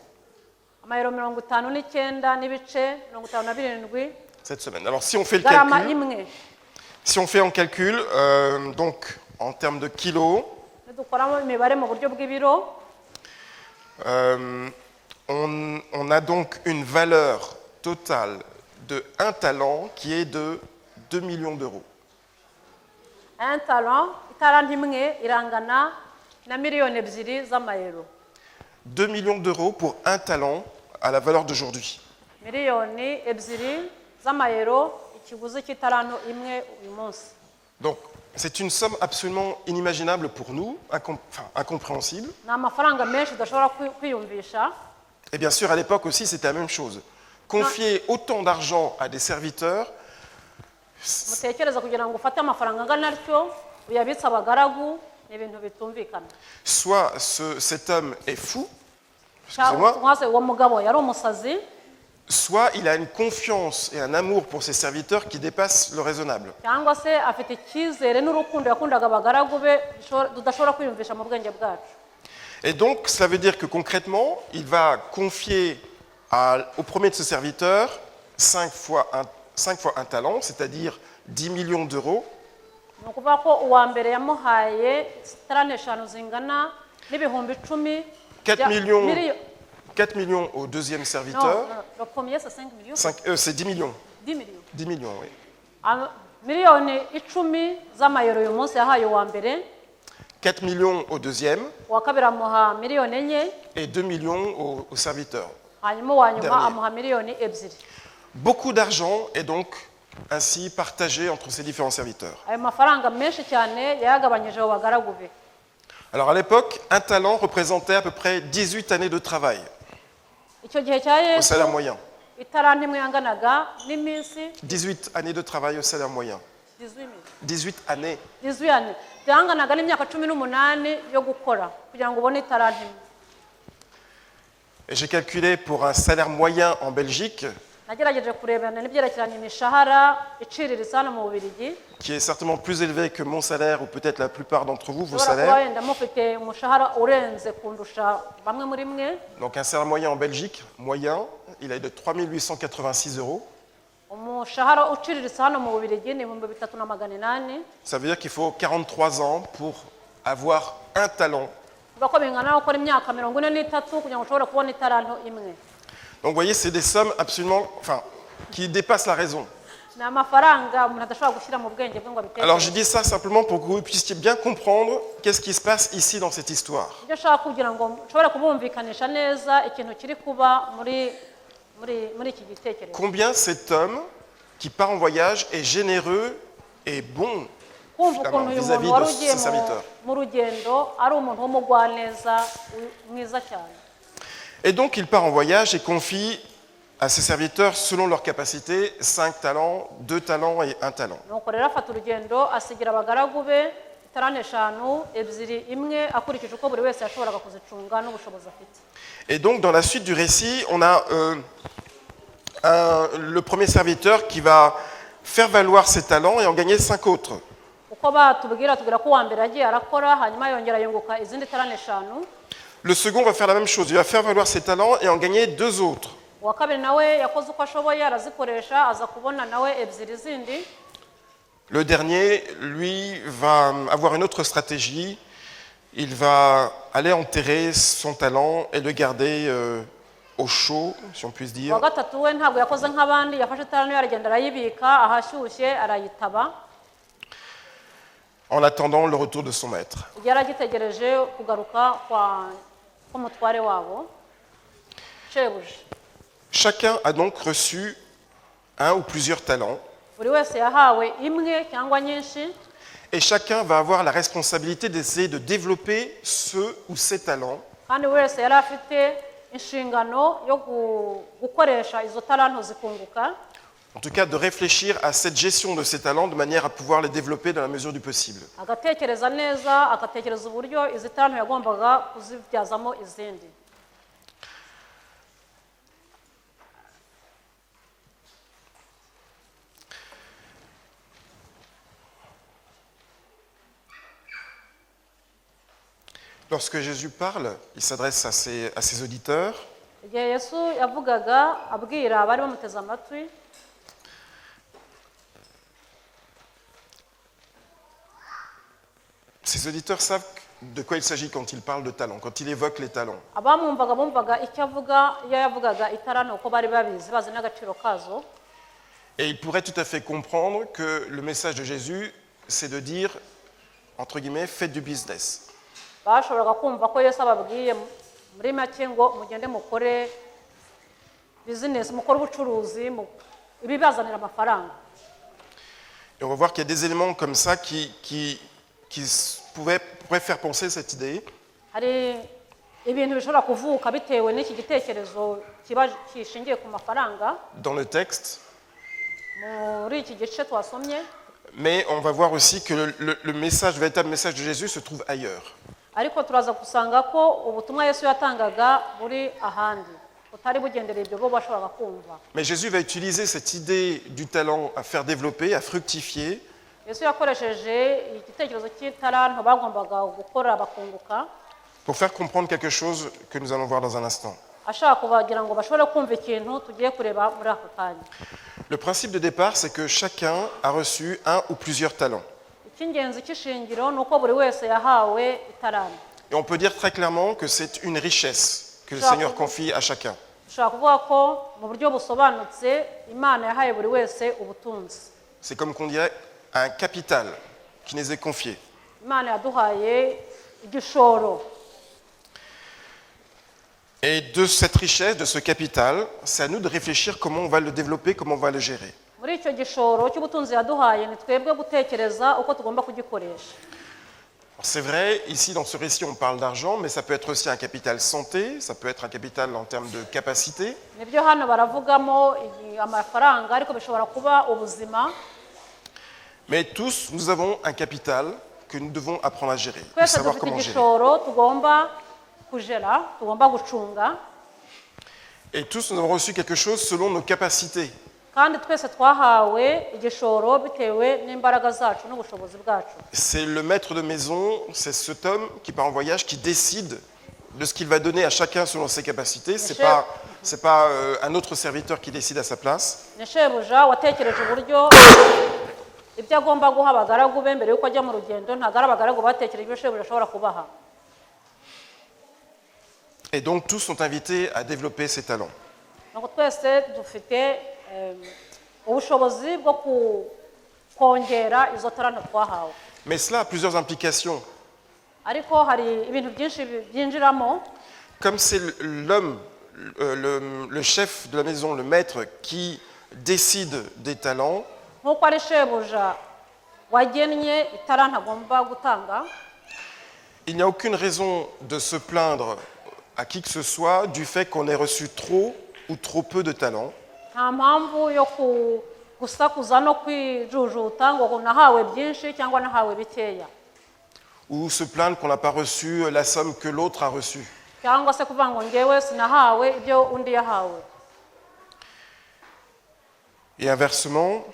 amayero 59 n'ibice 57 cette semaine. Alors si on fait le garama calcul, imwe. si on fait en calcul, donc en termes de kilos, Dukoramo imibare mu buryo bw'ibiro. on a donc une valeur totale de 1 talent qui est de 2 millions d'euros. Un talent itarante imwe irangana na miliyoni 2 z'amayero. 2 millions d'euros pour 1 talent à la valeur d'aujourd'hui. Miliyoni 2 z'amayero ikiguzi cy'itaranto imwe uyu munsi. Donc c'est une somme absolument inimaginable pour nous, incompréhensible. Ni amafaranga menshi udashobora kwiyumvisha. Et bien sûr, à l'époque aussi, c'était la même chose. Confier autant d'argent à des serviteurs, Mutekereza kugira ngo ufate amafaranga angana atyo uyabitse abagaragu ni ibintu bitumvikana. soit cet homme est fou, excusez-moi, Mwase uwo mugabo yari umusazi, soit il a une confiance et un amour pour ses serviteurs qui dépasse le raisonnable. cyangwa se afite icyizere n'urukundo yakundaga abagaragu be tudashobora kwiyumvisha mu bwenge bwacu. Et donc, cela veut dire que concrètement, il va confier au premier de ses serviteurs 5 fois un talent, c'est-à-dire 10 millions d'euros. ni ukuvuga ko uwa mbere yamuhaye talani eshanu zingana n'ibihumbi 10 4 millions au deuxième serviteur. le premier c'est 5 millions. C'est 10 millions. 10 millions. 10 millions, oui. Miliyoni 10 z'amayero uyu munsi yahaye uwa mbere. 4 millions au deuxième Uwa kabiri amuha miliyoni 4 et 2 millions au serviteur. hanyuma uwa nyuma Dernier. amuha miliyoni 2. Beaucoup d'argent est donc ainsi partagé entre ces différents serviteurs. Ayo mafaranga menshi cyane yayagabanyije abo bagaragu be. Alors à l'époque, un talent représentait à peu près 18 années de travail Icyo gihe cya au Yesu salaire moyen. itaranti imwe yanganaga n'iminsi 18 années de travail au salaire moyen. 18 années. 18 byanganaga n'imyaka 18 yo gukora kugira ngo ubone itaranti imwe. Et j'ai calculé pour un salaire moyen en Belgique, Nagerageje kurebana n'ibyerekeranye imishahara iciriritse hano mu Bubiligi. qui est certainement plus élevé que mon salaire ou peut-être la plupart d'entre vous, vos Ushobora kuba salaires. wenda mufite umushahara urenze kundusha bamwe muri mwe. Donc un salaire moyen en Belgique, moyen, il est de 3 886 euros. Umushahara uciriritse hano mu Bubiligi ni 3800. Ça veut dire qu'il faut 43 ans pour avoir un talent. Uvuga ko bingana no gukora imyaka 43 kugira ngo ushobore kubona itaranto imwe. Donc vous voyez, c'est des sommes absolument, qui dépassent la raison. Ni amafaranga umuntu adashobora gushyira mu bwenge bwe ngo abitekereze. Alors je dis ça simplement pour que vous puissiez bien comprendre qu'est-ce qui se passe ici dans cette histoire. Ibyo ushaka kugira ngo ushobore kubumvikanisha neza ikintu kiri kuba muri iki gitekerezo. Combien cet homme qui part en voyage est généreux et bon Kumva ukuntu uyu vis-à-vis muntu wari de ugiye ses serviteurs. mu rugendo ari umuntu w'umugwaneza mwiza cyane. Et donc il part en voyage et confie à ses serviteurs, selon leur capacité, 5 talents, 2 talents et 1 talent. Nuko rero afata urugendo asigira abagaragu be itaranti 5, 2 imwe akurikije uko buri wese yashoboraga kuzicunga n'ubushobozi afite. Et donc dans la suite du récit, on a le premier serviteur qui va faire valoir ses talents et en gagner 5 autres. Uko batubwira tubwira ko uwa mbere yagiye arakora hanyuma yongera yunguka izindi taranti 5. Le second va faire la même chose, il va faire valoir ses talents et en gagner 2 autres. Uwa kabiri nawe yakoze uko ashoboye arazikoresha aza kubona nawe 2 zindi. Le dernier, lui, va avoir une autre stratégie. Il va aller enterrer son talent et le garder au chaud, si on puisse dire. Uwa gatatu we ntabwo yakoze nk'abandi yafashe itaranti aragenda arayibika ahashyushye arayitaba En attendant le retour de son maître. igihe yaragitegereje kugaruka k'umutware wabo shebuja. Chacun a donc reçu un ou plusieurs talents Buri wese yahawe imwe cyangwa nyinshi et chacun va avoir la responsabilité d'essayer de développer ce ou ses talents kandi buri wese yari afite inshingano yo gukoresha izo taranto zikunguka. en tout cas de réfléchir à cette gestion de ses talents de manière à pouvoir les développer dans la mesure du possible. Agatekereza neza agatekereza uburyo izi taranto yagombaga kuzibyazamo izindi. Lorsque Jésus parle, il s'adresse à ses auditeurs. Igihe Yesu yavugaga abwira abari bamuteze amatwi, Ses auditeurs savent de quoi il s'agit quand il parle de talents, quand il évoque les talents. abamwumvaga bumvaga icyo avuga iyo yavugaga itaranto uko bari babizi bazi n'agaciro kazo. Et ils pourraient tout à fait comprendre que le message de Jésus, c'est de dire, entre guillemets, faites du business. Bashoboraga kumva ko Yesu ababwiye muri make ngo mugende mukore bizinesi mukore ubucuruzi ibibazanira amafaranga. Et on va voir qu'il y a des éléments comme ça qui pourraient faire penser cette idée. Hari ibintu bishobora kuvuka bitewe n'iki gitekerezo kiba kishingiye ku mafaranga Dans le texte, muri iki gice twasomye. mais on va voir aussi que le message, le véritable message de Jésus se trouve ailleurs. Ariko turaza gusanga ko ubutumwa Yesu yatangaga buri ahandi utari bugendereye ibyo bo bashoboraga kumva. Mais Jésus va utiliser cette idée du talent à faire développer, à fructifier, Yesu yakoresheje igitekerezo cy'itaranto bagombaga gukora bakunguka pour faire comprendre quelque chose que nous allons voir dans un instant. ashaka kubagira ngo bashobore kumva ikintu tugiye kureba muri aka kanya. Le principe de départ, c'est que chacun a reçu un ou plusieurs talents. Icy'ingenzi cy'ishingiro ni uko buri wese yahawe itarano. Et on peut dire très clairement que c'est une richesse que le Seigneur confie à chacun. dushobora kuvuga ko mu buryo busobanutse imana yahaye buri wese ubutunzi. C'est comme qu'on dirait un capital qui nous est confié. Imana yaduhaye igishoro. Et de cette richesse, de ce capital, c'est à nous de réfléchir comment on va le développer, comment on va le gérer. Muri icyo gishoro cy'ubutunzi yaduhaye ni twebwe gutekereza uko tugomba kugikoresha. C'est vrai, ici dans ce récit on parle d'argent, mais ça peut être aussi un capital santé, ça peut être un capital en termes de capacité. Nibyo hano baravugamo amafaranga ariko bishobora kuba ubuzima. Mais tous, nous avons un capital que nous devons apprendre à gérer, de Twese savoir dufite comment gérer. igishoro tugomba kujera, tugomba gucunga, Et tous, nous avons reçu quelque chose selon nos capacités. kandi twese twahawe igishoro bitewe n'imbaraga zacu n'ubushobozi bwacu. C'est le maître de maison, c'est cet homme qui part en voyage, qui décide de ce qu'il va donner à chacun selon ses capacités. C'est pas un autre serviteur qui décide à sa place. Ni shebuja watekereje uburyo ibyo agomba guha abagaragu be mbere yuko ajya mu rugendo, ntabwo ari abagaragu batekereje ibyo shebuja ashobora kubaha. Et donc tous sont invités à développer ses talents. Nuko twese dufite ubushobozi bwo kongera izo tarano twahawe. Mais cela a plusieurs implications. Ariko hari ibintu byinshi byinjiramo. Comme c'est l'homme, le chef de la maison, le maître, qui décide des talents, Nkuko ari shebuja wagennye itarano agomba gutanga, il n'y a aucune raison de se plaindre à qui que ce soit du fait qu'on ait reçu trop ou trop peu de talents. nta mpamvu yo gusakuza no kwijujuta ngo nahawe byinshi cyangwa nahawe bikeya, Ou se plaindre qu'on n'a pas reçu la somme que l'autre a reçue. cyangwa se kuvuga ngo ngewe sinahawe ibyo undi yahawe. Et inversement,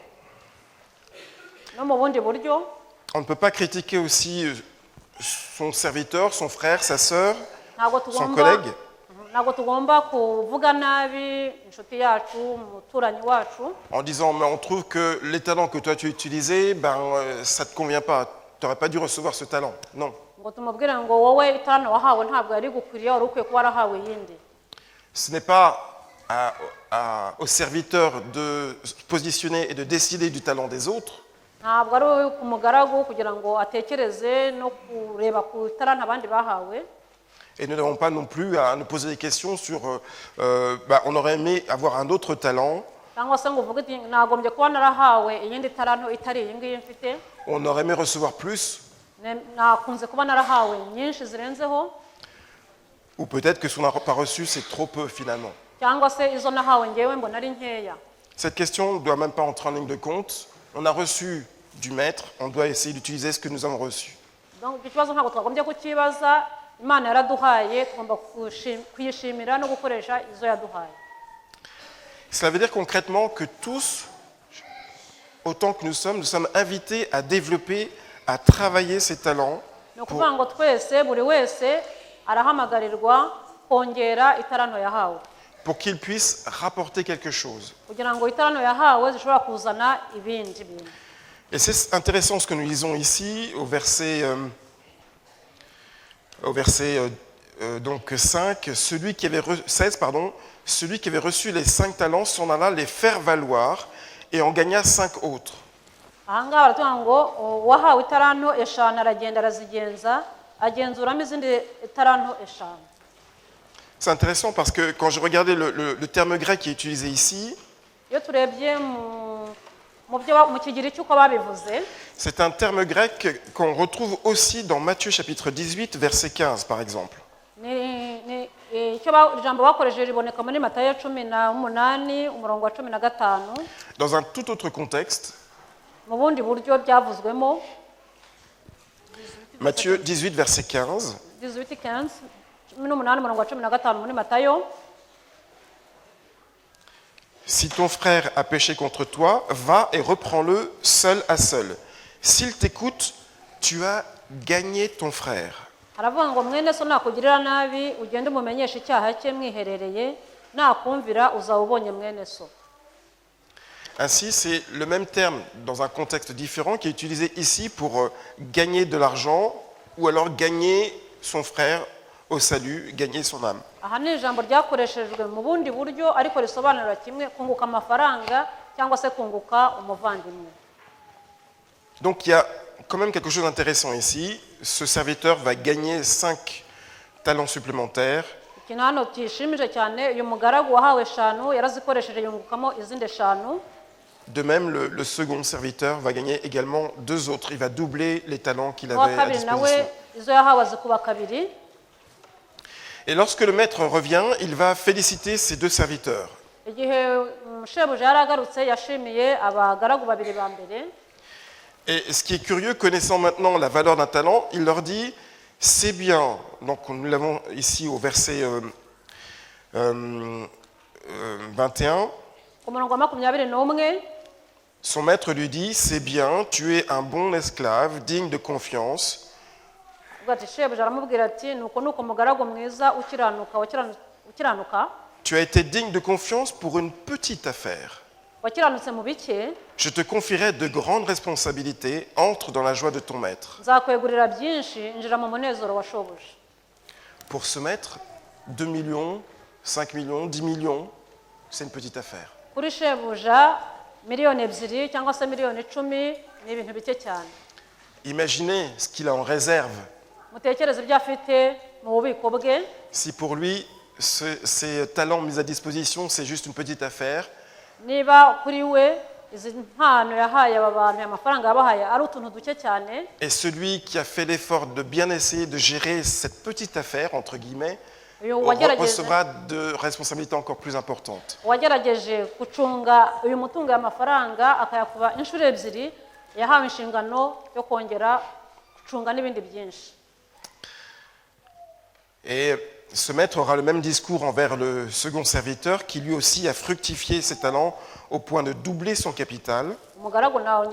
No mu bundi buryo on ne peut pas critiquer aussi son serviteur, son frère, sa sœur, son collègue, ntabwo tugomba kuvuga nabi inshuti yacu, umuturanyi wacu, en disant mais on trouve que les talents que toi tu as utilisés, ça ne te convient pas, tu n'aurais pas dû recevoir ce talent. Non. ngo tumubwire ngo wowe itarano wahawe ntabwo yari gukwiriye, wari ukwiye kuba warahawe iyindi. Ce n'est pas au serviteur de se positionner et de décider du talent des autres, Ntabwo ari umugaragu kugira ngo atekereze no kureba ku itarano abandi bahawe. et nous n'avons pas non plus à nous poser des questions sur on aurait aimé avoir un autre talent, Cyangwa se ngo uvuge ati nagombye kuba narahawe iyindi tarano itari iyi ngiyi mfite, on aurait aimé recevoir plus, nakunze kuba narahawe nyinshi zirenzeho, ou peut-être que ce qu'on n'a pas reçu c'est trop peu finalement. cyangwa se izo nahawe ngewe mbona ari nkeya. Cette question ne doit même pas entrer en ligne de compte. On a reçu du maître, on doit essayer d'utiliser ce que nous avons reçu. Donc icyo kibazo ntabwo twagombye kukibaza, Imana yaraduhaye tugomba kuyishimira no gukoresha izo yaduhaye. Cela veut dire concrètement que tous, autant que nous sommes invités à développer, à travailler ces talents Ni ukuvuga ngo twese buri wese arahamagarirwa kongera itarano yahawe pour qu'ils puissent rapporter quelque chose. kugira ngo itarano yahawe zishobora kuzana ibindi bintu. Et c'est intéressant ce que nous lisons ici au verset donc 5, celui qui avait 16, pardon, celui qui avait reçu les 5 talents s'en alla les faire valoir et en gagna 5 autres. Aha ngaha baratubwira ngo uwahawe itarano eshanu aragenda arazigenza agenzuramo izindi itarano eshanu. C'est intéressant parce que quand je regardais le terme grec qui est utilisé ici, Iyo turebye mu kigiriki uko babivuze, c'est un terme grec qu'on retrouve aussi dans Matthieu chapitre 18, verset 15 par exemple. ijambo bakoresheje riboneka muri Matayo 18 umurongo wa 15. Dans un tout autre contexte, Mu bundi buryo byavuzwemo, Matthieu 18, verset 15, 18:15, 18 umurongo wa 15 muri Matayo. si ton frère a péché contre toi, va et reprends-le seul à seul. S'il t'écoute, tu as gagné ton frère. aravuga ngo mwene so nakugirira nabi ugende umumenyeshe icyaha cye mwiherereye nakumvira uzaba ubonye mwene so. Ainsi, c'est le même terme dans un contexte différent qui est utilisé ici pour gagner de l'argent ou alors gagner son frère au salut, gagner son âme. Aha ni ijambo ryakoreshejwe mu bundi buryo ariko risobanura kimwe, kunguka amafaranga cyangwa se kunguka umuvandimwe. Donc il y a quand même quelque chose d'intéressant ici. Ce serviteur va gagner 5 talents supplémentaires. Ikintu hano kishimije cyane, uyu mugaragu wahawe 5 yarazikoresheje yungukamo izindi 5. De même, le second serviteur va gagner également 2 autres. Il va doubler les talents qu'il avait à disposition. izo yahawe azikuba kabiri. Et lorsque le maître revient, il va féliciter ses 2 serviteurs. Igihe shebuja yaragarutse yashimiye abagaragu babiri ba mbere. Et ce qui est curieux, connaissant maintenant la valeur d'un talent, il leur dit, c'est bien, donc nous l'avons ici au verset 21, Ku murongo wa 21 son maître lui dit, c'est bien, tu es un bon esclave, digne de confiance. ati shebuja aramubwira ati nuko umugaragu mwiza ukiranuka Tu as été digne de confiance pour une petite affaire. wakiranutse mu bike Je te confierai de grandes responsabilités, entre dans la joie de ton maître. nzakwegurira byinshi injira mu munezero wa shobuja. Pour ce maître, 2 millions, 5 millions, 10 millions, c'est une petite affaire. Kuri shebuja miliyoni 2 cyangwa se miliyoni 10 ni ibintu bike cyane. Imaginez ce qu'il a en réserve. Mutekereze ibyo afite mu bubiko bwe. Si pour lui, ces talents mis à disposition, c'est juste une petite affaire, Niba kuri we izi mpano yahaye aba bantu amafaranga yabahaye ari utuntu duke cyane, et celui qui a fait l'effort de bien essayer de gérer cette petite affaire, entre guillemets, recevra de responsabilités encore plus importantes. wagerageje gucunga uyu mutungo y'amafaranga akayakuba inshuro 2 yahawe inshingano yo kongera gucunga n'ibindi byinshi. Et ce maître aura le même discours envers le second serviteur qui lui aussi a fructifié ses talents au point de doubler son capital. Umugaragu nawe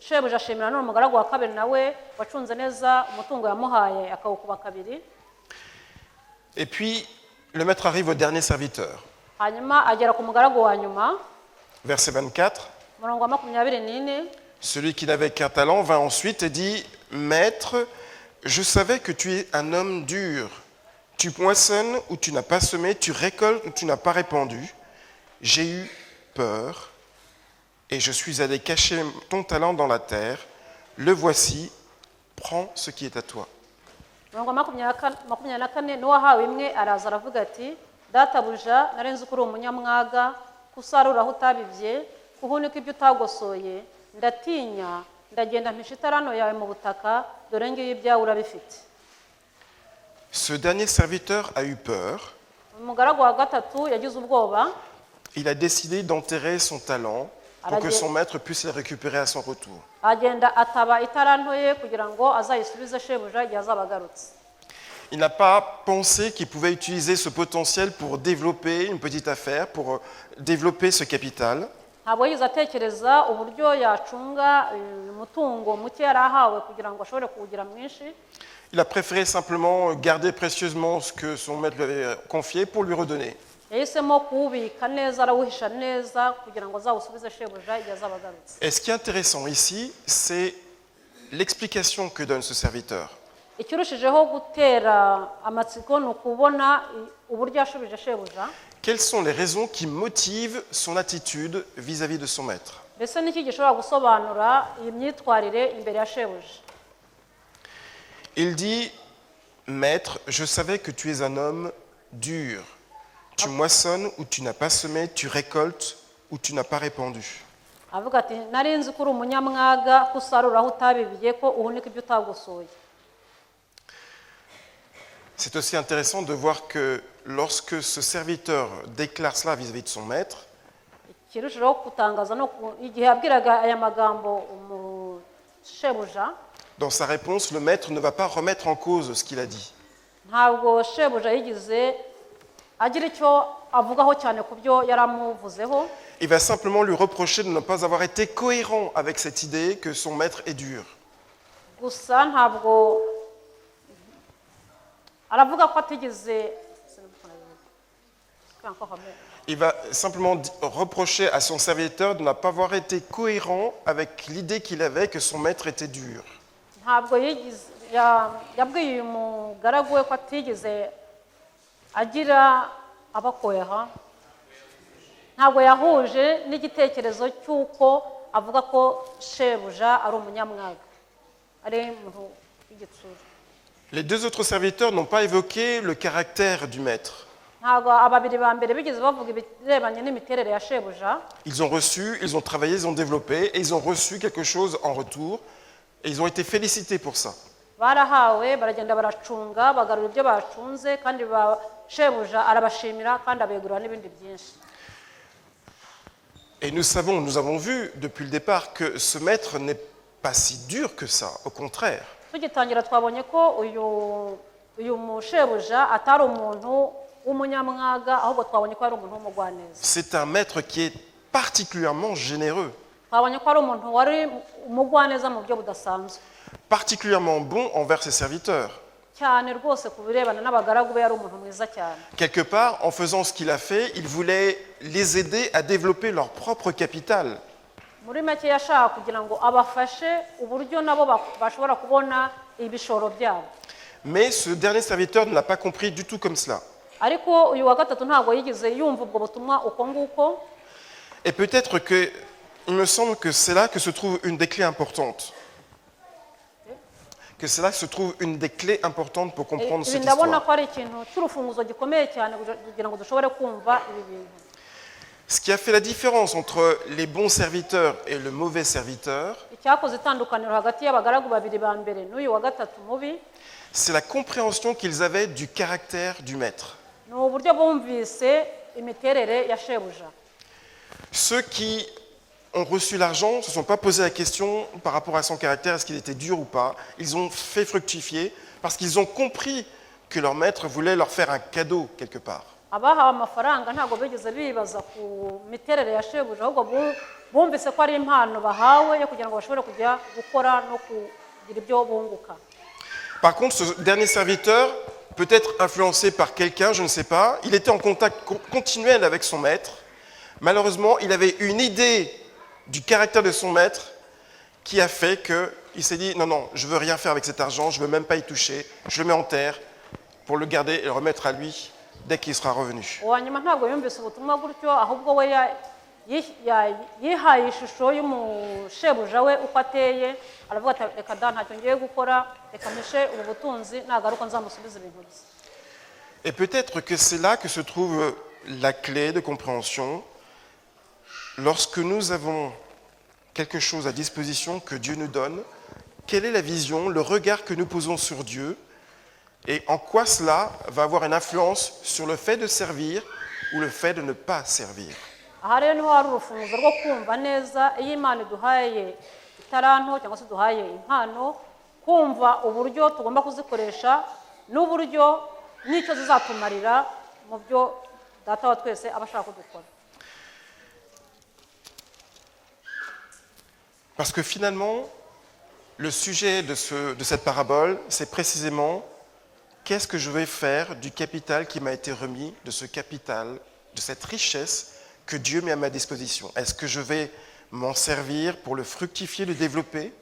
shebuja ashimira none umugaragu wa kabiri nawe wacunze neza umutungo yamuhaye akawukuba kabiri. Et puis, le maître arrive au dernier serviteur. Hanyuma agera ku mugaragu wa nyuma, Verset 24. murongo wa 24. Celui qui n'avait qu'un talent vint ensuite et dit, « Maître, je savais que tu es un homme dur. Tu moissonnes où tu n'as pas semé, tu récoltes où tu n'as pas répandu. J'ai eu peur et je suis allé cacher ton talent dans la terre. Le voici, prends ce qui est à toi. » Murongo wa 24 n'uwahawe imwe araza aravuga ati databuja narenze ko uri umunyamwaga kusarura aho utabibye kuhunika ibyo utagosoye ndatinya ndagenda mpisha itarano yawe mu butaka dore ngiyo ibyawe urabifite. Ce dernier serviteur a eu peur. Umugaragu wa gatatu yagize ubwoba. Il a décidé d'enterrer son talent pour que son maître puisse le récupérer à son retour. Agenda ataba itaranto ye kugira ngo azayisubize shebuja igihe azaba agarutse. Il n'a pas pensé qu'il pouvait utiliser ce potentiel pour développer une petite affaire, pour développer ce capital. Ntabwo yize atekereza uburyo yacunga umutungo muke yari ahawe kugira ngo ashobore kuwugira mwinshi. Il a préféré simplement garder précieusement ce que son maître lui avait confié pour lui redonner. Yahisemo kuwubika neza arawuhisha neza kugira ngo azawusubize shebuja igihe azaba agarutse. Et ce qui est intéressant ici, c'est l'explication que donne ce serviteur. Ikirushijeho gutera amatsiko ni ukubona uburyo yashubije shebuja. Quelles sont les raisons qui motivent son attitude vis-à-vis de son maître? Mbese niki gishobora gusobanura iyi myitwarire imbere ya shebuja? Il dit, Maître, je savais que tu es un homme dur. Tu moissonnes où tu n'as pas semé, tu récoltes où tu n'as pas répandu. Avuga ati nari nzi ko uri umunyamwaga kusarura aho utabibiye ko uhunika ibyo utagosoye. C'est aussi intéressant de voir que lorsque ce serviteur déclare cela vis-à-vis de son maître, Ikirushijeho kutangaza no igihe abwiraga aya magambo umushebuja, dans sa réponse, le maître ne va pas remettre en cause ce qu'il a dit. ntabwo shebuja yigize agira icyo avugaho cyane ku byo yaramuvuzeho. Il va simplement lui reprocher de ne pas avoir été cohérent avec cette idée que son maître est dur. Gusa ntabwo aravuga ko atigeze Il va simplement reprocher à son serviteur de ne pas avoir été cohérent avec l'idée qu'il avait que son maître était dur. ntabwo yabwiye uyu mugaragu we ko atigeze agira abakoha, ntabwo yahuje n'igitekerezo cy'uko avuga ko shebuja ari umunyamwaga, ari umuntu w'igitsura. Les deux autres serviteurs n'ont pas évoqué le caractère du maître. ntabwo ababiri ba mbere bigeze bavuga ibirebanye n'imiterere ya shebuja. Ils ont reçu, ils ont travaillé, ils ont développé et ils ont reçu quelque chose en retour et ils ont été félicités pour ça. barahawe baragenda baracunga bagarura ibyo bacunze kandi shebuja arabashimira kandi abegurira n'ibindi byinshi. Et nous avons vu depuis le départ que ce maître n'est pas si dur que ça, au contraire. tugitangira twabonye ko uyu mushebuja atari umuntu w'umunyamwaga, ahubwo twabonye ko ari umuntu w'umugwaneza. C'est un maître qui est particulièrement généreux, twabonye ko ari umuntu wari umugwaneza mu buryo budasanzwe, particulièrement bon envers ses serviteurs. cyane rwose ku birebana n'abagaragu be yari umuntu mwiza cyane. Quelque part, en faisant ce qu'il a fait, il voulait les aider à développer leur propre capital. muri make yashaka kugira ngo abafashe uburyo nabo bashobora kubona ibishoro byabo. Mais ce dernier serviteur ne l'a pas compris du tout comme cela. ariko uyu wa gatatu ntabwo yigeze yumva ubwo butumwa uko nguko. Et peut-être que, il me semble que c'est là que se trouve une des clés importantes. Que c'est là que se trouve une des clés importantes pour comprendre cette ndabona histoire. ko ari ikintu cy'urufunguzo gikomeye cyane kugira ngo dushobore kumva ibi bintu. Ce qui a fait la différence entre les bons serviteurs et le mauvais serviteur, icyakoze itandukaniro hagati y'abagaragu babiri ba mbere n'uyu wa gatatu mubi, c'est la compréhension qu'ils avaient du caractère du maître. ni uburyo bumvise imiterere ya shebuja. Ceux qui ont reçu l'argent ne se sont pas posé la question par rapport à son caractère, est-ce qu'il était dur ou pas. Ils ont fait fructifier parce qu'ils ont compris que leur maître voulait leur faire un cadeau quelque part. abahawe amafaranga ntabwo bigeze bibaza ku miterere ya shebuja, ahubwo bumvise ko ari impano bahawe yo kugira ngo bashobore kujya gukora no kugira ibyo bunguka. Par contre, ce dernier serviteur, peut-être influencé par quelqu'un, je ne sais pas, il était en contact continuel avec son maître. Malheureusement, il avait une idée du caractère de son maître qui a fait qu'il s'est dit « Non, je ne veux rien faire avec cet argent, je ne veux même pas y toucher, je le mets en terre pour le garder et le remettre à lui dès qu'il sera revenu. » uwa nyuma ntabwo yumvise ubutumwa gutyo, ahubwo we yihaye ishusho y'umushebuja we uko ateye, aravuga ati reka da ntacyo ngiye gukora, reka mpishe ubu butunzi, nagaruka nzamusubiza ibintu bye. Et peut-être que c'est là que se trouve la clé de compréhension. Lorsque nous avons quelque chose à disposition que Dieu nous donne, quelle est la vision, le regard que nous posons sur Dieu et en quoi cela va avoir une influence sur le fait de servir ou le fait de ne pas servir. aha rero niho hari urufunguzo rwo kumva neza iyo Imana iduhaye itaranto cyangwa se duhaye impano, kumva uburyo tugomba kuzikoresha n'uburyo n'icyo zizatumarira mu byo data wa twese aba ashaka ko dukora. Parce que finalement, le sujet de cette parabole, c'est précisément qu'est-ce que je vais faire du capital qui m'a été remis, de ce capital, de cette richesse que Dieu met à ma disposition. Est-ce que je vais m'en servir pour le fructifier, le développer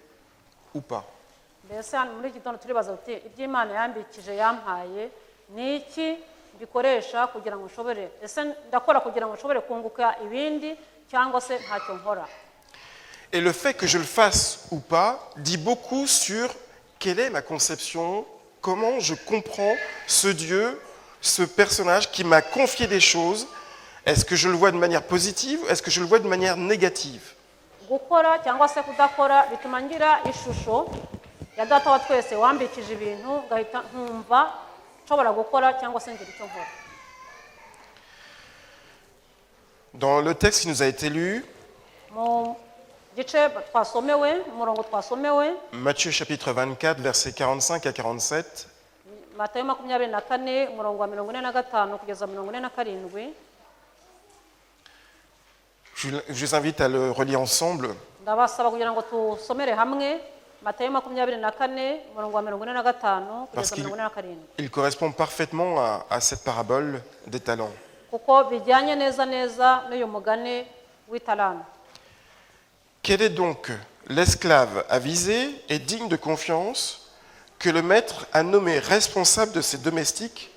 ou pas? mbese hano muri iki gitondo turibaza uti ibyo Imana yambikije yampaye ni iki mbikoresha kugira ngo nshobore, ese ndakora kugira ngo nshobore kunguka ibindi cyangwa se ntacyo nkora. Et le fait que je le fasse ou pas dit beaucoup sur quelle est ma conception, comment je comprends ce Dieu, ce personnage qui m'a confié des choses. Est-ce que je le vois de manière positive ou est-ce que je le vois de manière négative? gukora cyangwa se kudakora bituma ngira ishusho ya data wa twese wambikije ibintu, ngahita nkumva nshobora gukora cyangwa se ngira icyo nkora. Dans le texte qui nous a été lu, mu gice twasomewe, umurongo twasomewe, Matthieu chapitre 24, versets 45 à 47, Matayo 24 umurongo wa 45 kugeza 47. je vous invite à le relire ensemble. ndabasaba kugira ngo tusomere hamwe. matayo 24 umurongo wa 45 Parce kugeza qu'il 47 il correspond parfaitement à cette parabole des talents. kuko bijyanye neza neza n'uyu mugani w'italano. Quel est donc l'esclave avisé et digne de confiance que le maître a nommé responsable de ses domestiques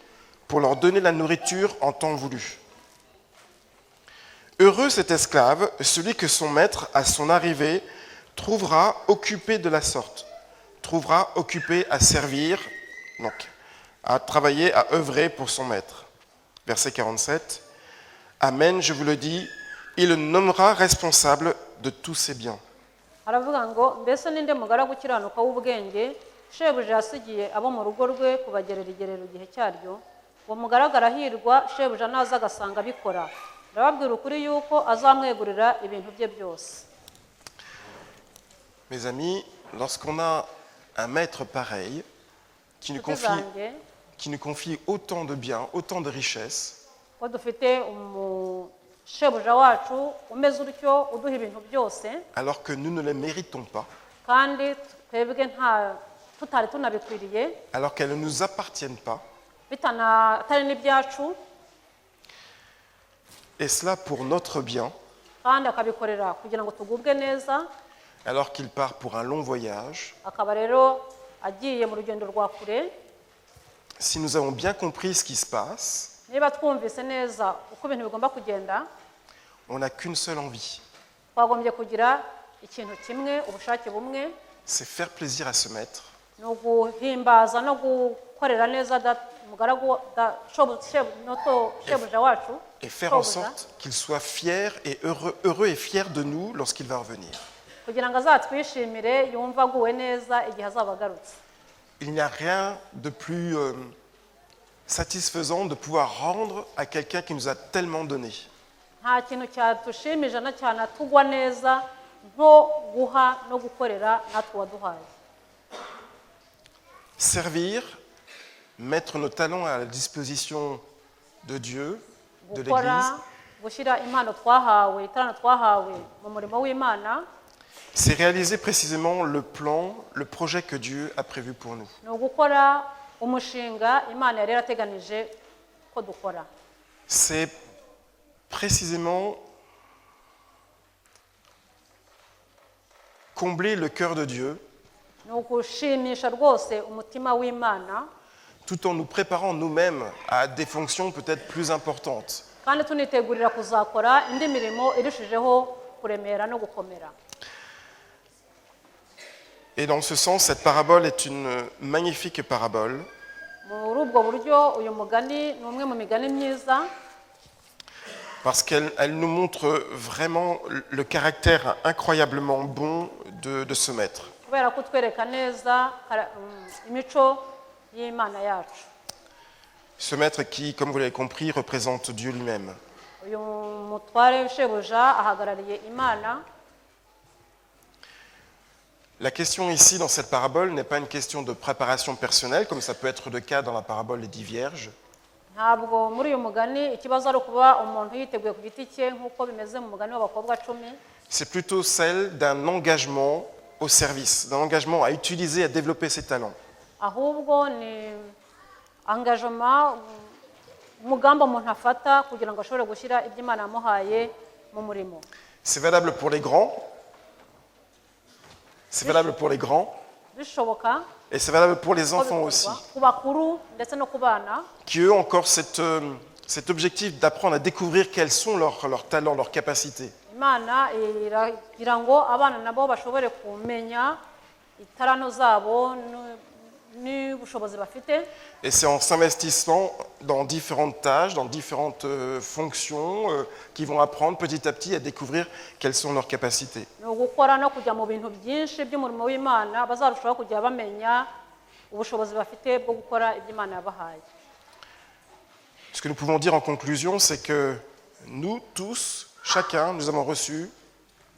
pour leur donner la nourriture en temps voulu? Heureux cet esclave, celui que son maître, à son arrivée, trouvera occupé de la sorte, trouvera occupé à servir, donc à travailler, à œuvrer pour son maître. Verset 47. Amen, je vous le dis, il le nommera responsable de tous ses biens. Aravuga ngo mbese ninde mugaragu ukiranuka w'ubwenge shebuja yasigiye abo mu rugo rwe kubagerera igerero igihe cyaryo, uwo mugaragu arahirwa shebuja naza agasanga abikora, ndababwira ukuri yuko azamwegurira ibintu bye byose. Mes amis, lorsqu'on a un maître pareil qui nous confie autant de biens, autant de richesses, ko dufite shebuja wacu umeze utyo uduha ibintu byose alors que nous ne les méritons pas, kandi twebwe tutari tunabikwiriye, alors qu'elles ne nous appartiennent pas, atari n'ibyacu, et cela pour notre bien, kandi akabikorera kugira ngo tugubwe neza, alors qu'il part pour un long voyage. akaba rero agiye mu rugendo rwa kure. Si nous avons bien compris ce qui se passe, Niba twumvise neza uko ibintu bigomba kugenda, on n'a qu'une seule envie, twagombye kugira ikintu kimwe, ubushake bumwe, c'est faire plaisir à ce maître, ni uguhimbaza no gukorera neza umugaragu shebuja wacu, et faire en sorte qu'il soit fier et heureux et fier de nous lorsqu'il va revenir. kugira ngo azatwishimire yumve aguwe neza igihe azaba agarutse. Il n'y a rien de plus satisfaisant de pouvoir rendre à quelqu'un qui nous a tellement donné. Nta kintu cyatushimije na cyane tugwa neza nko guha no gukorera natwe waduhaye. Servir, mettre nos talents à la disposition de Dieu, de Gukora, l'Église, gushyira impano twahawe, itarano twahawe mu murimo w'Imana, c'est réaliser précisément le plan, le projet que Dieu a prévu pour nous. ni ugukora umushinga Imana yari yarateganije ko dukora. C'est précisément combler le cœur de Dieu Ni ugushimisha rwose umutima w'Imana, tout en nous préparant nous-mêmes à des fonctions peut-être plus importantes. kandi tunitegurira kuzakora indi mirimo irushijeho kuremera no gukomera. Et dans ce sens, cette parabole est une magnifique parabole Muri ubwo buryo uyu mugani ni umwe mu migani myiza, parce qu'elle nous montre vraiment le caractère incroyablement bon de ce maître. kubera ko utwereka neza imico y'Imana yacu. Ce maître qui, comme vous l'avez compris, représente Dieu lui-même. Uyu mutware shebuja ahagarariye Imana. La question ici, dans cette parabole, n'est pas une question de préparation personnelle, comme ça peut être le cas dans la parabole des 10 vierges. Ntabwo muri uyu mugani ikibazo ari ukuba umuntu yiteguye ku giti cye nk'uko bimeze mu mugani w'abakobwa 10. C'est plutôt celle d'un engagement au service, d'un engagement à utiliser, à développer ses talents. Ahubwo ni engagement, umugambi umuntu afata kugira ngo ashobore gushyira ibyo Imana yamuhaye mu murimo. C'est valable pour les grands, c'est valable pour les grands, Bishoboka et c'est valable pour les ko enfants bikorwa aussi, ku bakuru ndetse no ku bana, qui eux ont encore cet objectif d'apprendre à découvrir quels sont leurs talents, leurs capacités. Imana iragira ngo abana nabo bashobore kumenya itarano zabo n'ubushobozi bafite. Et c'est en s'investissant dans différentes tâches, dans différentes fonctions, qu'ils vont apprendre petit à petit à découvrir quelles sont leurs capacités. Ni ugukora no kujya mu bintu byinshi by'umurimo w'Imana bazarushaho kujya bamenya ubushobozi bafite bwo gukora ibyo Imana yabahaye. Ce que nous pouvons dire en conclusion, c'est que nous tous, chacun, nous avons reçu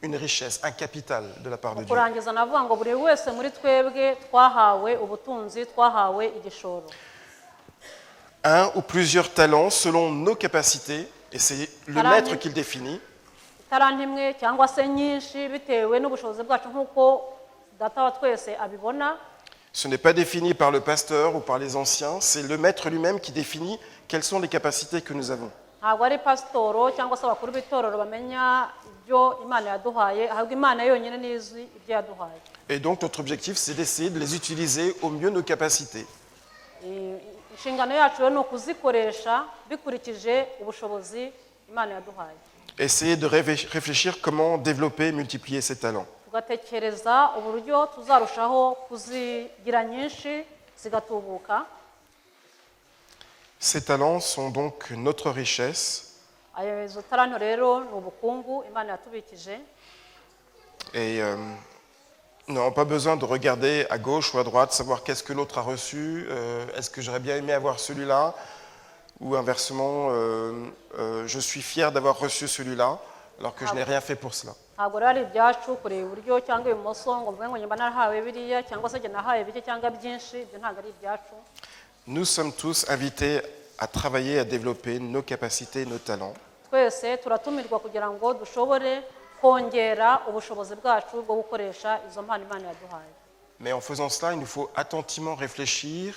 une richesse, un capital de la part de Dieu. Kurangiza navuga ngo buri wese muri twebwe twahawe ubutunzi, twahawe igishoro. Un ou plusieurs talents selon nos capacités, et c'est le maître qui le définit. Itaranta imwe cyangwa se nyinshi bitewe n'ubushobozi bwacu nk'uko data wa twese abibona. Ce n'est pas défini par le pasteur ou par les anciens, c'est le maître lui-même qui définit quelles sont les capacités que nous avons. Ntabwo ari pasitoro cyangwa se abakuru b'itorero bamenya ibyo Imana yaduhaye, ahubwo Imana yonyine nizi ibyo yaduhaye. Et donc notre objectif, c'est d'essayer de les utiliser au mieux nos capacités. Inshingano yacu rero ni ukuzikoresha bikurikije ubushobozi Imana yaduhaye. Essayer de réfléchir comment développer, multiplier ces talents. Tugatekereza uburyo tuzarushaho kuzigira nyinshi zigatubuka. Ces talents sont donc notre richesse. Izo taranto rero ni ubukungu Imana yatubikije. Et nous n'avons pas besoin de regarder à gauche ou à droite, savoir qu'est-ce que l'autre a reçu, est-ce que j'aurais bien aimé avoir celui-là, ou inversement, je suis fier d'avoir reçu celui-là, alors que je n'ai rien fait pour cela. Ntabwo rero ari ibyacu kureba iburyo cyangwa ibumoso ngo mvuge ngo nyuma narahawe biriya cyangwa se nahawe bike cyangwa byinshi, ibyo ntabwo ari ibyacu. Nous sommes tous invités à travailler, à développer nos capacités, nos talents. Twese turatumirwa kugira ngo dushobore kongera ubushobozi bwacu bwo gukoresha izo mpano Imana yaduhaye. Mais en faisant cela, il nous faut attentivement réfléchir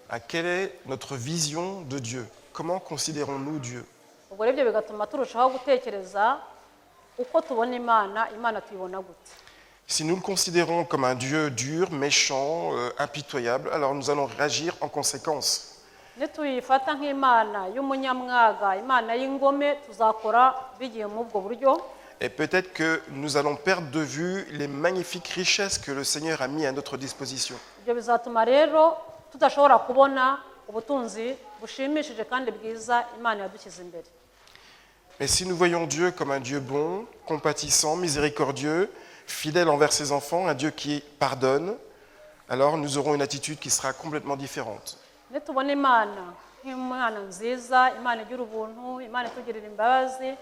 à quelle est notre vision de Dieu. Comment considérons-nous Dieu? Ubwo rero ibyo bigatuma turushaho gutekereza uko tubona Imana tuyibona gute. Si nous le considérons comme un Dieu dur, méchant, impitoyable, alors nous allons réagir en conséquence. Nituyifata nk'Imana y'umunyamwaga, Imana y'ingome, tuzakora bigiye mu bwo buryo. Et peut-être que nous allons perdre de vue les magnifiques richesses que le Seigneur a mis à notre disposition. Ibyo bizatuma rero tudashobora kubona ubutunzi bushimishije kandi bwiza Imana yadushyize imbere. Mais si nous voyons Dieu comme un Dieu bon, compatissant, miséricordieux, fidèle envers ses enfants, un Dieu qui pardonne, alors nous aurons une attitude qui sera complètement différente. Nitubona Imana nk'Imana nziza, Imana igira ubuntu, Imana itugirira imbabazi,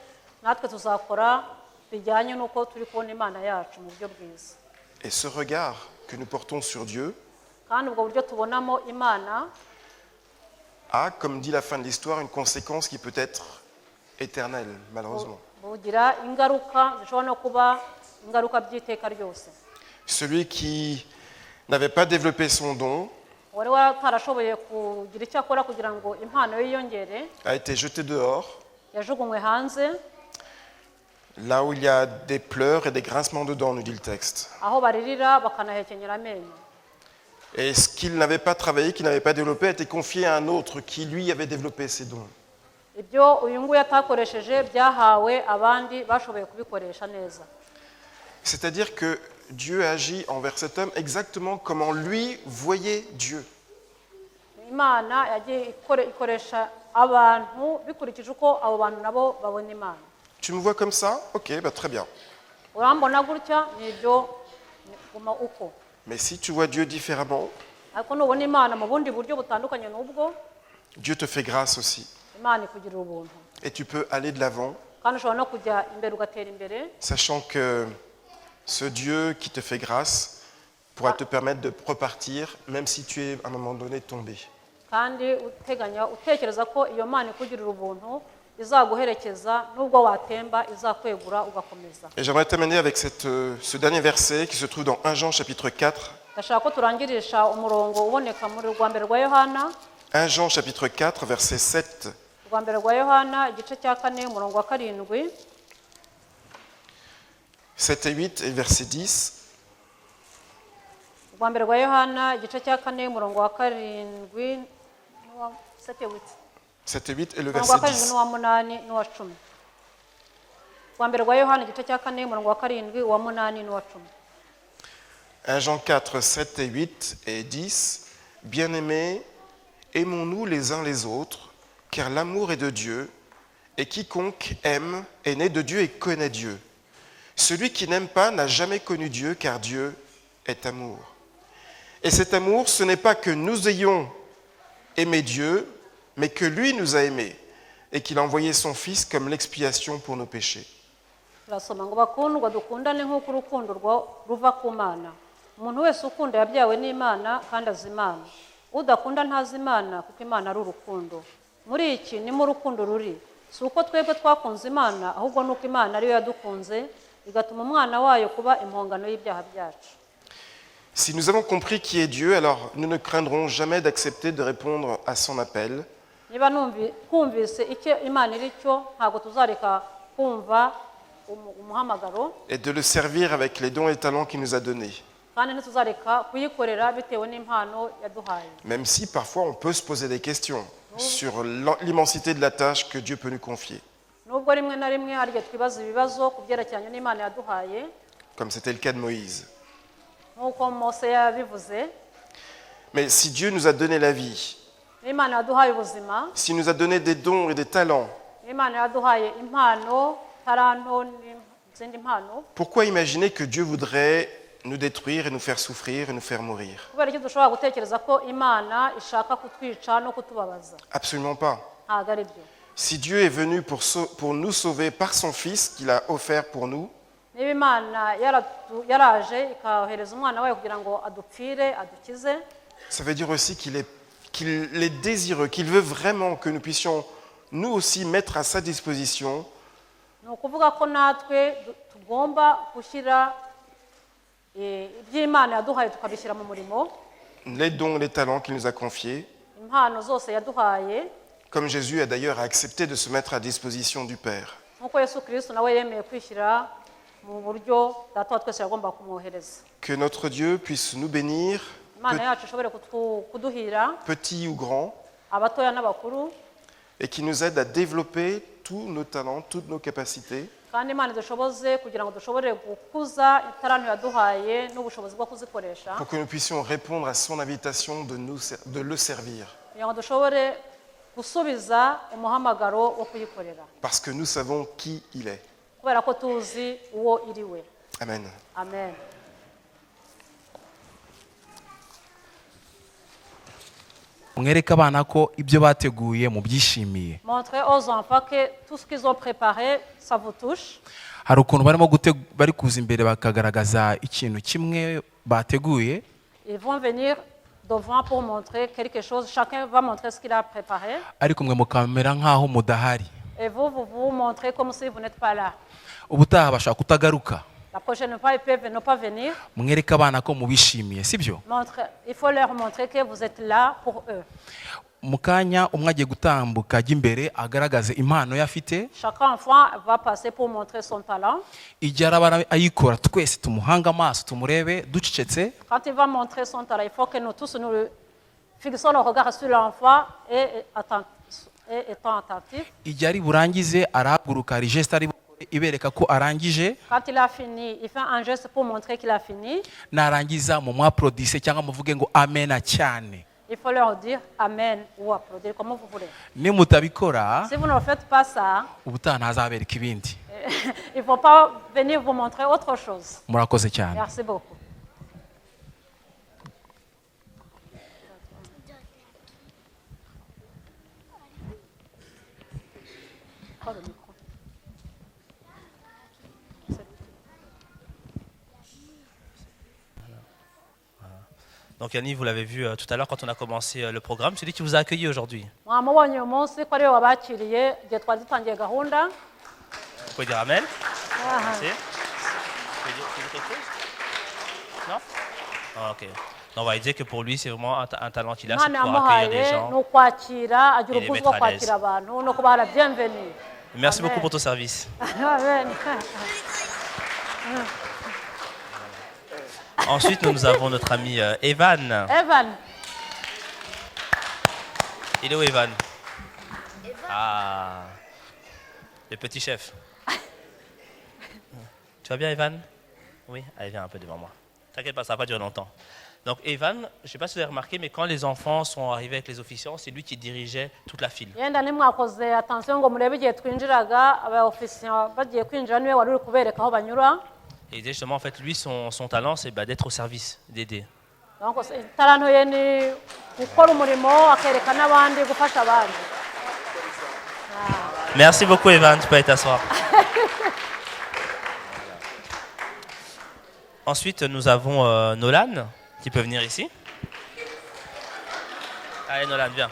natwe tuzakora bijyanye n'uko turi kubona Imana yacu mu buryo bwiza. Et ce regard que nous portons sur Dieu Kandi ubwo buryo tubonamo Imana a, comme dit la fin de l'histoire, une conséquence qui peut être éternelle, malheureusement. bugira ingaruka zishobora no kuba ingaruka by'iteka ryose. Celui qui n'avait pas développé son don Wari watarashoboye kugira icyo akora kugira ngo impano yiyongere, a été jeté dehors, yajugunywe hanze, là où il y a des pleurs et des grincements de dents, nous dit le texte. aho baririra bakanahekenyera amenyo. Et ce qu'il n'avait pas travaillé, qu'il n'avait pas développé, a été confié à un autre qui, lui, avait développé ses dons. Ibyo uyu nguyu atakoresheje byahawe abandi bashoboye kubikoresha neza. C'est-à-dire que Dieu agit envers cet homme exactement comment lui voyait Dieu. Imana yagiye ikoresha abantu bikurikije uko abo bantu nabo babona Imana. Tu me vois comme ça? Ok, bah très bien. Urambona gutya nibyo guma uko. Mais si tu vois Dieu différemment, Ariko nubona Imana mu bundi buryo butandukanye n'ubwo, Dieu te fait grâce aussi. Imana ikugirira ubuntu. Et tu peux aller de l'avant, Kandi ushobora no kujya imbere ugatera imbere, sachant que ce Dieu qui te fait grâce pourra te permettre de repartir, même si tu es à un moment donné tombé. kandi utekereza ko iyo Mana ikugirira ubuntu izaguherekeza nubwo watemba izakwegura ugakomeza. Et j'aimerais terminer avec ce dernier verset qui se trouve dans 1 Jean chapitre 4. Ndashaka ko turangirisha umurongo uboneka muri rwa mbere rwa Yohana, 1 Jean chapitre 4 verset 7. rwa mbere rwa Yohana igice cya 4 umurongo wa 7, 7 et 8 et verset 10. rwa mbere rwa Yohana igice cya 4 umurongo wa 7 n'uwa 7 et 8 et le umurongo wa verset 7 10. n'uwa 8 n'uwa 10. Rwa mbere rwa Yohana igice cya 4 umurongo wa 7 uwa 8 n'uwa 10. 1 Jean 4, 7 et 8 et 10. Bien-aimés, aimons-nous les uns les autres, car l'amour est de Dieu, et quiconque aime est né de Dieu et connaît Dieu. Celui qui n'aime pas n'a jamais connu Dieu, car Dieu est amour. Et cet amour, ce n'est pas que nous ayons aimé Dieu, mais que lui nous a aimés, et qu'il a envoyé son Fils comme l'expiation pour nos péchés. Turasoma ngo bakundwa dukundane nk'uko urukundo ruva ku Mana. Umuntu wese ukunda yabyawe n'Imana kandi azi Imana. Udakunda ntazi Imana kuko Imana ari urukundo. Muri iki ni mu rukundo ruri. Si uko twebwe twakunze Imana, ahubwo nuko Imana ariyo yadukunze, igatuma umwana wayo kuba impongano y'ibyaha byacu. Si nous avons compris qui est Dieu, alors nous ne craindrons jamais d'accepter de répondre à son appel. niba twumvise icyo imana iri cyo ntabwo tuzareka kumva umuhamagaro Et de le servir avec les dons et talents qu'il nous a donnés. kandi ntituzareka kuyikorera bitewe n'impano yaduhaye. Même si parfois on peut se poser des questions sur l'immensité de la tâche que Dieu peut nous confier, nubwo rimwe na rimwe hari igihe twibaza ibibazo ku byerekeranye n'imana yaduhaye comme c'était le cas de Moïse. nk'uko Mose yabivuze. Mais si Dieu nous a donné la vie, Imana yaduhaye ubuzima, s'il nous a donné des dons et des talents, Imana yaduhaye impano, taranto n'izindi mpano, pourquoi imaginer que Dieu voudrait nous détruire et nous faire souffrir et nous faire mourir? kubera iki dushobora gutekereza ko Imana ishaka kutwica no kutubabaza? Absolument pas. Ntabwo ari byo. Si Dieu est venu pour nous sauver par son Fils qu'il a offert pour nous, Niba Imana yaraje ikahereza umwana wayo kugira ngo adupfire adukize, ça veut dire aussi qu'il est désireux, qu'il veut vraiment que nous puissions nous aussi mettre à sa disposition ni ukuvuga ko natwe tugomba gushyira iby'Imana yaduhaye tukabishyira mu murimo, les dons, les talents qu'il nous a confiés, impano zose yaduhaye, comme Jésus a d'ailleurs accepté de se mettre à disposition du Père. nk'uko Yesu Kristo nawe yemeye kwishyira mu buryo data wa twese yagomba kumwohereza. Que notre Dieu puisse nous bénir, Imana yacu ishobore kuduhira, petits ou grands, abatoya n'abakuru, et qui nous aide à développer tous nos talents, toutes nos capacités, kandi Imana idushoboze kugira ngo dushobore gukuza itarantu yaduhaye n'ubushobozi bwo kuzikoresha, pour que nous puissions répondre à son invitation de le servir. kugira ngo dushobore gusubiza umuhamagaro wo kuyikorera, Parce que nous savons qui il est. kubera ko tuzi uwo iri we. Amen. Amen. mwereke abana ko ibyo bateguye mubyishimiye. Montrez aux enfants que tout ce qu'ils ont préparé, ça vous touche. hari ukuntu bari kuza imbere bakagaragaza ikintu kimwe bateguye, Ils vont venir devant pour montrer quelque chose. Chacun va montrer ce qu'il a préparé. ariko mwe mukamera nk'aho mudahari. Et vous vous montrez comme si vous n'êtes pas là. ubutaha bashaka kutagaruka. La prochaine fois, ils peuvent ne pas venir. mwereke abana ko mubishimiye, sibyo? Il faut leur montrer que vous êtes là pour eux. mu kanya umwe agiye gutambuka ajya imbere agaragaze impano ye afite, Chaque enfant va passer pour montrer son talent. igihe araba ayikora twese tumuhanga amaso tumurebe ducecetse, Quand il va montrer son talent, il faut que nous tous nous fixons le regard sur l'enfant et étant attentifs. igihe ari burangize arahaguruka, hari geste ari bukore ibereka ko arangije, Quand il a fini, il fait un geste pour montrer qu'il a fini. narangiza mu mwaprodise cyangwa muvuge ngo amena cyane. Il faut leur dire Amen ou applaudir, comme vous voulez. nimutabikora Si vous ne faites pas ça, ubutaha ntazabereka ibindi. il ne faut pas venir vous montrer autre chose. murakoze cyane. Merci beaucoup. Oh, le micro. Donc Yannick, vous l'avez vu tout à l'heure quand on a commencé le programme, c'est lui qui vous a accueilli aujourd'hui. Mwamubonye uyu munsi ko ariwe wabakiriye igihe twari dutangiye gahunda. Vous pouvez dire Amen. Merci. Vous pouvez dire quelque chose? Non? Ah, ok. Donc on va dire que pour lui, c'est vraiment un talent qu'il a, c'est de Imana pouvoir accueillir des yamuhaye gens. ni ukwakira, agira et les ubwuzu mettre bwo à l'aise. kwakira abantu no kubaha la bienvenue. Merci Amen. beaucoup pour ton service. Amen. Ensuite, nous avons notre ami Evan. Evan, Il est où Evan? Ah, le petit chef. Tu vas bien Evan? Oui, allez viens un peu devant moi. T'inquiète pas, ça va pas durer longtemps. Donc Evan, je ne sais pas si vous avez remarqué, mais quand les enfants sont arrivés avec les officiants, c'est lui qui dirigeait toute la file. yenda nimwakoze attention ngo murebe igihe twinjiraga abaofisiye bagiye kwinjira niwe wari uri kubereka aho banyura. Et justement, en fait, lui, son talent, c'est d'être au service, d'aider. Donc itaranto ye ni gukora umurimo akereka n'abandi gufasha abandi. Merci beaucoup Evan, tu peux aller t'asseoir. Ensuite, nous avons Nolan, qui peut venir ici. Allez Nolan, viens.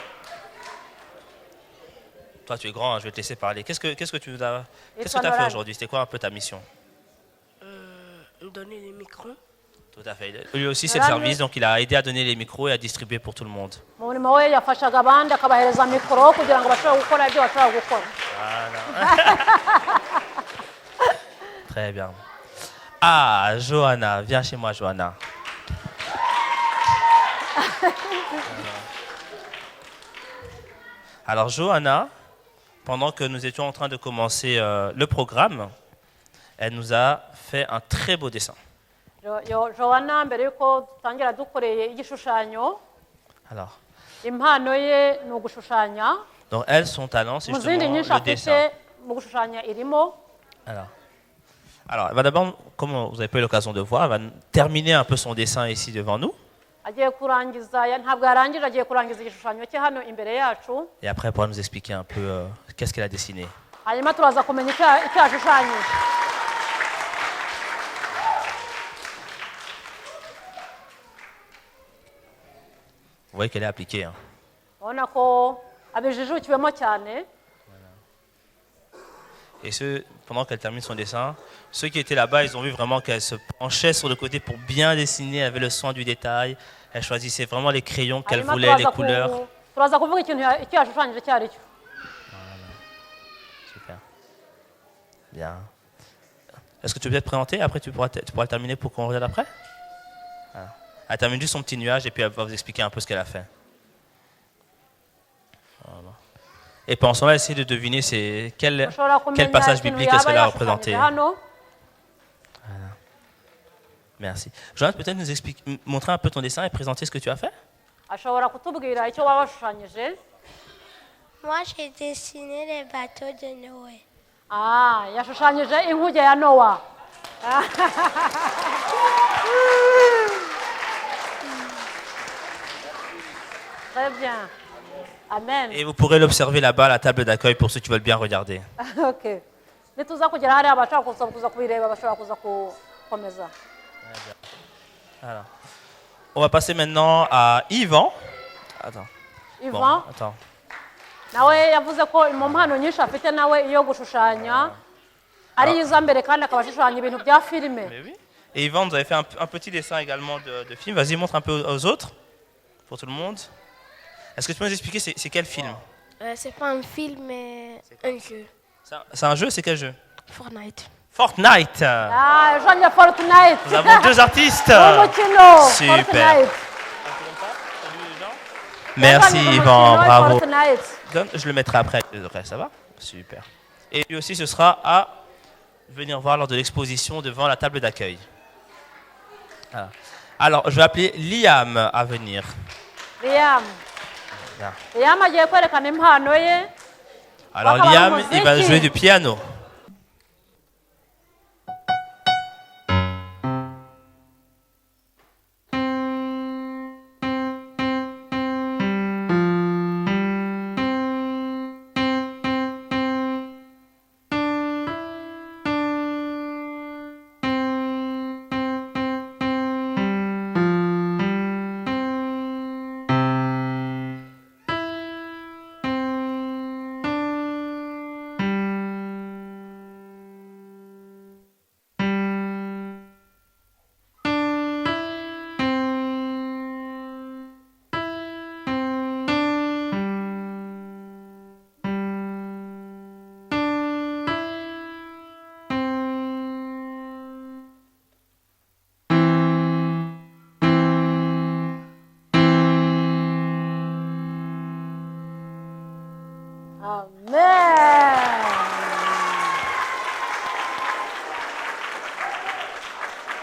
Toi, tu es grand, hein, je vais te laisser parler. Qu'est-ce que tu as fait Nolan. aujourd'hui? C'était quoi un peu ta mission? Donner les micros. Tout à fait. Lui aussi, c'est le service, donc il a aidé à donner les micros et à distribuer pour tout le monde. mu murimo we yafashaga abandi akabahereza mikoro kugira ngo bashobore gukora ibyo bashobora gukora. Très bien. Ah, Johanna, viens chez moi, Johanna. Alors, Johanna, pendant que nous étions en train de commencer le programme, elle nous a fait un très beau dessin. Johanna mbere yuko dutangira dukoreye igishushanyo Alors, impano ye ni ugushushanya donc elle, son talent, c'est mu zindi justement nyinshi le dessin. afite mu gushushanya irimo. Alors, elle va d'abord, comme vous avez pas eu l'occasion de voir, elle va terminer un peu son dessin ici devant nous. Agiye kurangiza ntabwo yarangije agiye kurangiza igishushanyo cye hano imbere yacu. Et après, elle pourra nous expliquer un peu qu'est-ce qu'elle a dessiné. Hanyuma turaza kumenya icyo yashushanyije. Vous voyez qu'elle est appliquée. Hein. Urabona ko abijijukiwemo cyane. Et pendant qu'elle termine son dessin, ceux qui étaient là-bas, ils ont vu vraiment qu'elle se penchait sur le côté pour bien dessiner, elle avait le soin du détail, elle choisissait vraiment les crayons qu'elle voulait, les couleurs. Turaza kuvuga icyo yashushanyije icyo ari cyo. Super. Bien. Est-ce que tu peux te présenter? Après, tu pourras le terminer pour qu'on regarde après. Voilà. Elle termine juste son petit nuage et puis elle va vous expliquer un peu ce qu'elle a fait. Voilà. Et puis ensemble, on va essayer de deviner quel passage biblique est-ce qu'elle a représenté. Voilà. Merci. Jonathan, peut-être nous montrer un peu ton dessin et présenter ce que tu as fait? Moi, j'ai dessiné les bateaux de Noé. Ah, yashushanyije inkuge ya Nowa. Très bien. Amen. Et vous pourrez l'observer là-bas à la table d'accueil pour ceux qui veulent bien regarder. Ok. Nituza kugera hariya abashaka kuza kubireba bashobora kuza gukomeza. Alors, on va passer maintenant à Yvan. Attends. Yvan. Bon, attends. Nawe yavuze ko mu mpano nyinshi afite nawe iyo gushushanya ari yiza mbere kandi akaba ashushanya ibintu bya filime. Et Yvan, vous avez fait un petit dessin également de film. Vas-y, montre un peu aux autres, pour tout le monde. Est-ce que tu peux nous expliquer c'est quel film? C'est pas un film, mais un jeu. C'est un jeu, c'est quel jeu? Fortnite. Fortnite. Ah, je joue à Fortnite. Nous avons deux artistes. Super. Fortnite. Merci Yvan, bravo. Je le mettrai après, ça va? Super. Et lui aussi, ce sera à venir voir lors de l'exposition devant la table d'accueil. Voilà. Alors, je vais appeler Liam à venir. Liam. Liam agiye kwerekana impano ye. Alors Liam, il va jouer du piano.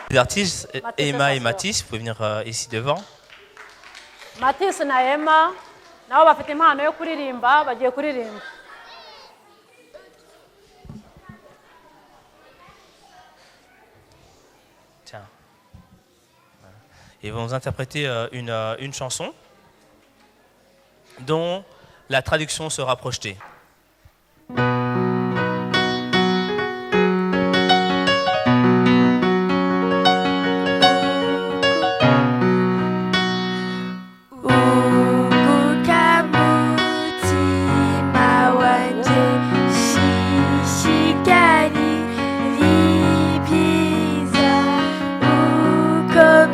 Les artistes, Emma et Mathis, vous pouvez venir ici devant. Mathis na Emma, nabo bafite impano yo kuririmba, bagiye kuririmba. Tiens. Ils vont nous interpréter une chanson dont la traduction sera projetée. Comme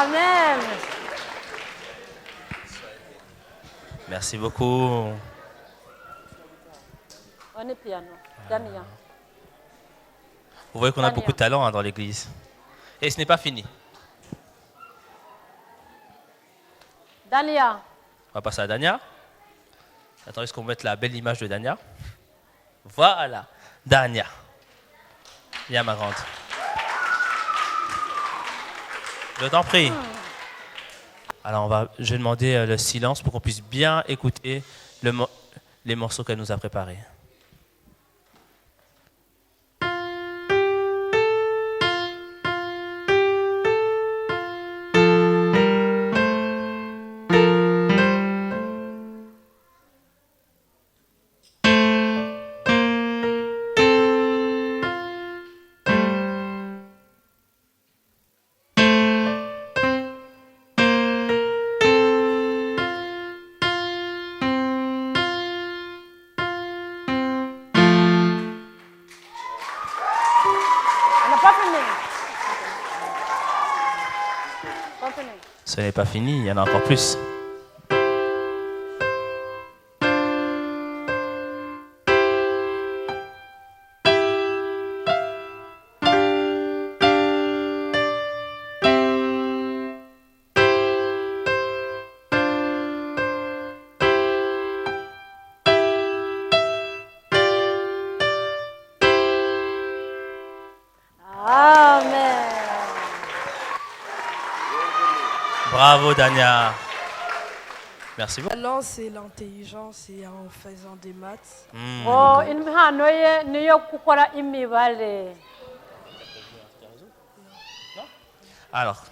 Amen. Merci beaucoup. On est piano. Dania. Vous voyez qu'on a Dania. beaucoup de talent hein, dans l'église. Et ce n'est pas fini. Dania. On va passer à Dania. Attendez, est-ce qu'on mette la belle image de Dania? Voilà, Dania. Viens, ma grande. Je t'en prie. Alors, je vais demander le silence pour qu'on puisse bien écouter les morceaux qu'elle nous a préparés. On n'a pas fini. Pas fini. Ce n'est pas fini, il y en a encore plus. Amen. Bravo, Dania. Merci beaucoup. Talent, c'est l'intelligence et en faisant des maths. Oh, impano ye niyo gukora imibare. Alors,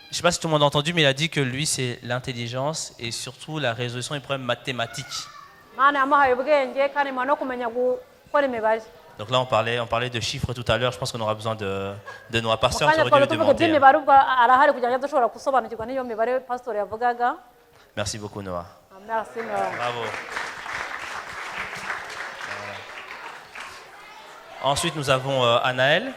je ne sais pas si tout le monde a entendu, mais il a dit que lui, c'est l'intelligence et surtout la résolution des problèmes mathématiques. Mana yamuhaye ubwenge kandi imana no kumenya gukora imibare. Donc là, on parlait de chiffres tout à l'heure. Je pense qu'on aura besoin de nos pasteurs qui Mukanya auraient dû twari le tuvuga demander. iby'imibare ubwo arahari kugira ngo dushobora gusobanukirwa n'iyo mibare pastor yavugaga. Merci beaucoup, Noah. Merci Noah. Bravo. Voilà. Ensuite, nous avons Anaël.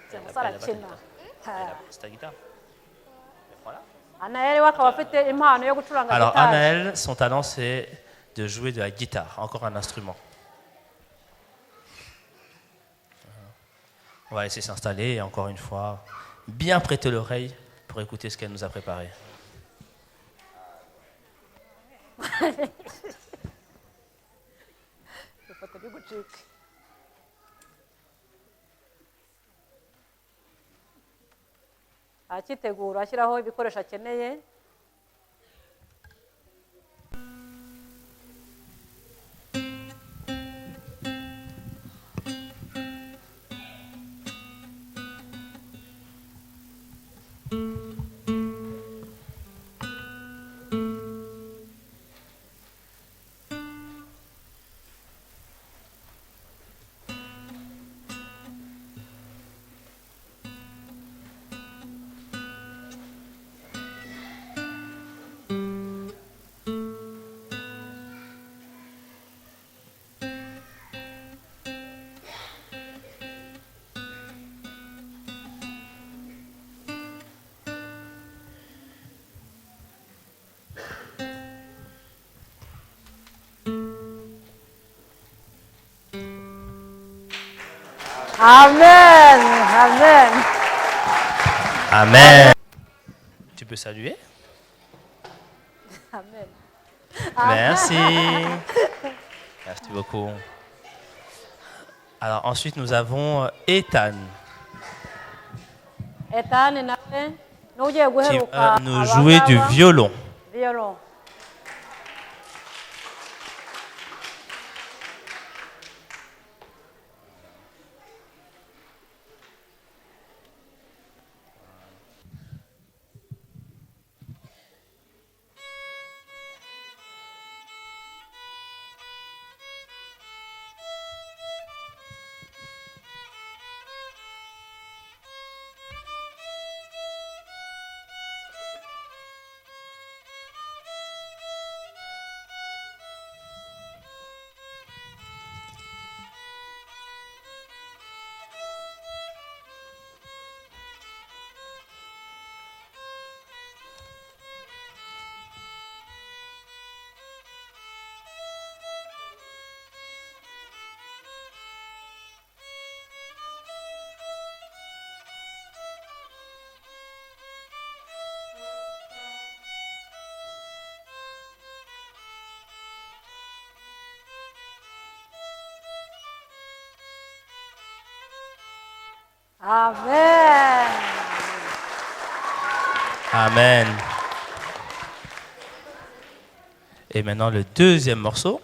C'est arakina. C'est ta guitare. Voilà. Anael we akaba afite impano yo gucuranga Alors, gitari. Anaël, son talent, c'est de jouer de la guitare, encore un instrument. On va laisser s'installer et encore une fois, bien prêter l'oreille pour écouter ce qu'elle nous a préparé. Ifoto iri gucika. Akitegura ashyiraho ibikoresho akeneye. Amen. Amen. Amen. Tu peux saluer? Amen. Merci. Merci beaucoup. Alors ensuite, nous avons Ethan Ethan nawe n'ugiye qui guheruka va nous jouer du violon. violon. Amen. Amen. Et maintenant le deuxième morceau.